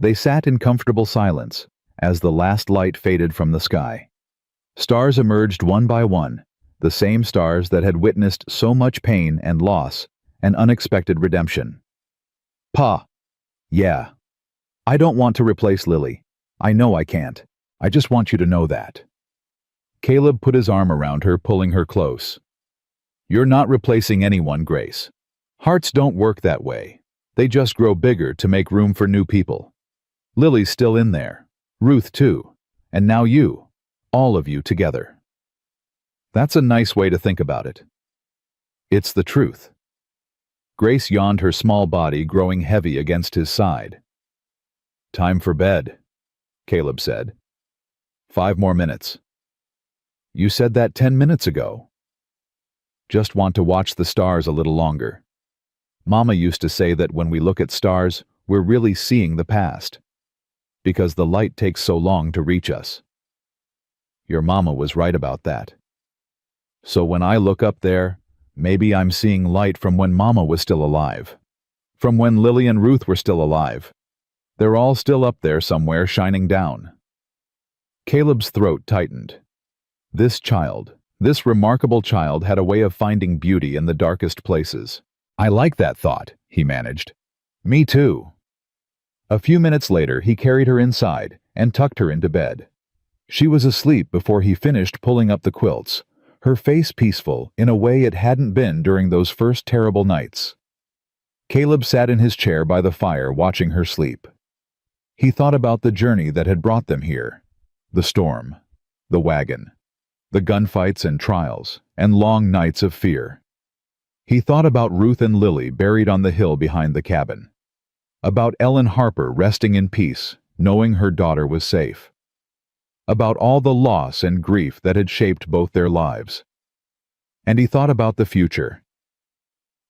They sat in comfortable silence as the last light faded from the sky. Stars emerged one by one, the same stars that had witnessed so much pain and loss and unexpected redemption. Pa. Yeah. I don't want to replace Lily. I know I can't. I just want you to know that. Caleb put his arm around her, pulling her close. You're not replacing anyone, Grace. Hearts don't work that way. They just grow bigger to make room for new people. Lily's still in there. Ruth too. And now you. All of you together. That's a nice way to think about it. It's the truth. Grace yawned, her small body growing heavy against his side. Time for bed, Caleb said. 5 more minutes. You said that 10 minutes ago. Just want to watch the stars a little longer. Mama used to say that when we look at stars, we're really seeing the past. Because the light takes so long to reach us. Your mama was right about that. So when I look up there, maybe I'm seeing light from when Mama was still alive. From when Lily and Ruth were still alive. They're all still up there somewhere, shining down. Caleb's throat tightened. This child, this remarkable child, had a way of finding beauty in the darkest places. I like that thought, he managed. Me too. A few minutes later, he carried her inside and tucked her into bed. She was asleep before he finished pulling up the quilts, her face peaceful in a way it hadn't been during those first terrible nights. Caleb sat in his chair by the fire watching her sleep. He thought about the journey that had brought them here. The storm, the wagon, the gunfights and trials, and long nights of fear. He thought about Ruth and Lily buried on the hill behind the cabin. About Ellen Harper resting in peace, knowing her daughter was safe. About all the loss and grief that had shaped both their lives. And he thought about the future.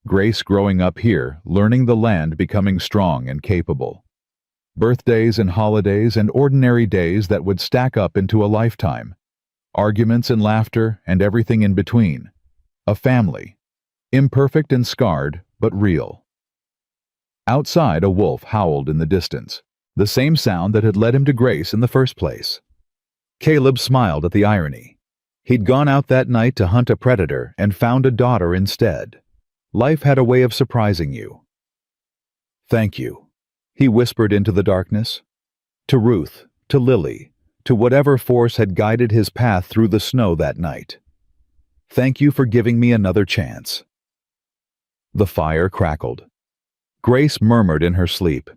Grace growing up here, learning the land, becoming strong and capable. Birthdays and holidays and ordinary days that would stack up into a lifetime. Arguments and laughter and everything in between. A family. Imperfect and scarred, but real. Outside, a wolf howled in the distance, the same sound that had led him to Grace in the first place. Caleb smiled at the irony. He'd gone out that night to hunt a predator and found a daughter instead. Life had a way of surprising you. Thank you, he whispered into the darkness. To Ruth, to Lily, to whatever force had guided his path through the snow that night. Thank you for giving me another chance. The fire crackled. Grace murmured in her sleep.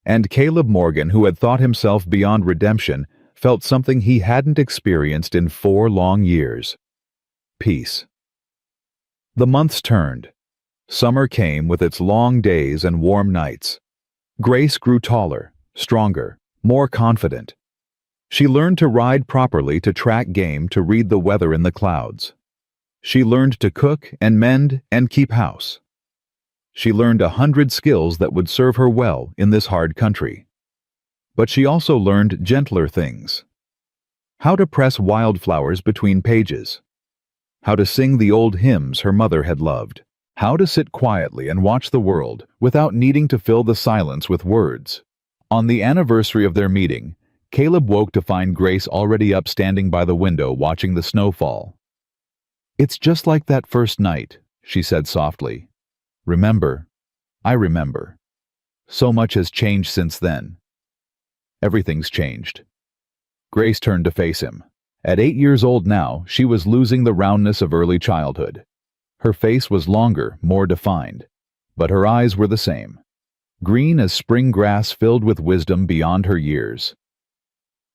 And Caleb Morgan, who had thought himself beyond redemption, felt something he hadn't experienced in 4 long years. Peace. The months turned. Summer came with its long days and warm nights. Grace grew taller, stronger, more confident. She learned to ride properly, to track game, to read the weather in the clouds. She learned to cook and mend and keep house. She learned 100 skills that would serve her well in this hard country. But she also learned gentler things. How to press wildflowers between pages. How to sing the old hymns her mother had loved. How to sit quietly and watch the world without needing to fill the silence with words. On the anniversary of their meeting, Caleb woke to find Grace already up, standing by the window watching the snowfall. It's just like that first night, she said softly. Remember? I remember. So much has changed since then. Everything's changed. Grace turned to face him. At 8 years old now, she was losing the roundness of early childhood. Her face was longer, more defined, but her eyes were the same. Green as spring grass, filled with wisdom beyond her years.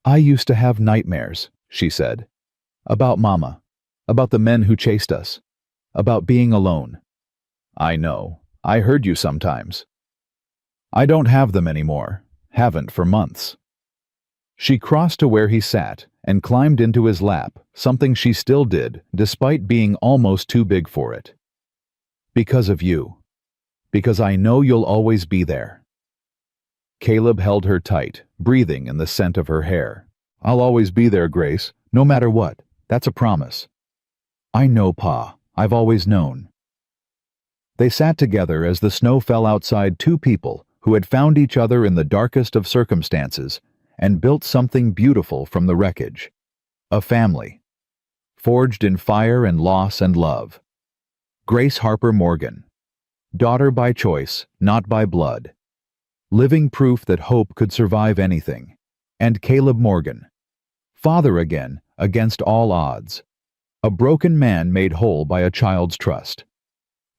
I used to have nightmares, she said. About Mama. About the men who chased us. About being alone. I know. I heard you sometimes. I don't have them anymore. Haven't for months. She crossed to where he sat and climbed into his lap, something she still did, despite being almost too big for it. Because of you. Because I know you'll always be there. Caleb held her tight, breathing in the scent of her hair. I'll always be there, Grace, no matter what. That's a promise. I know, Pa. I've always known. They sat together as the snow fell outside, two people who had found each other in the darkest of circumstances and built something beautiful from the wreckage. A family, forged in fire and loss and love. Grace Harper Morgan, daughter by choice, not by blood. Living proof that hope could survive anything. And Caleb Morgan, father again, against all odds. A broken man made whole by a child's trust.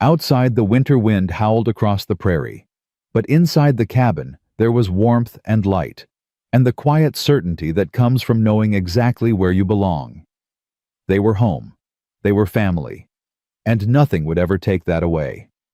Outside, the winter wind howled across the prairie, but inside the cabin there was warmth and light, and the quiet certainty that comes from knowing exactly where you belong. They were home. They were family. And nothing would ever take that away.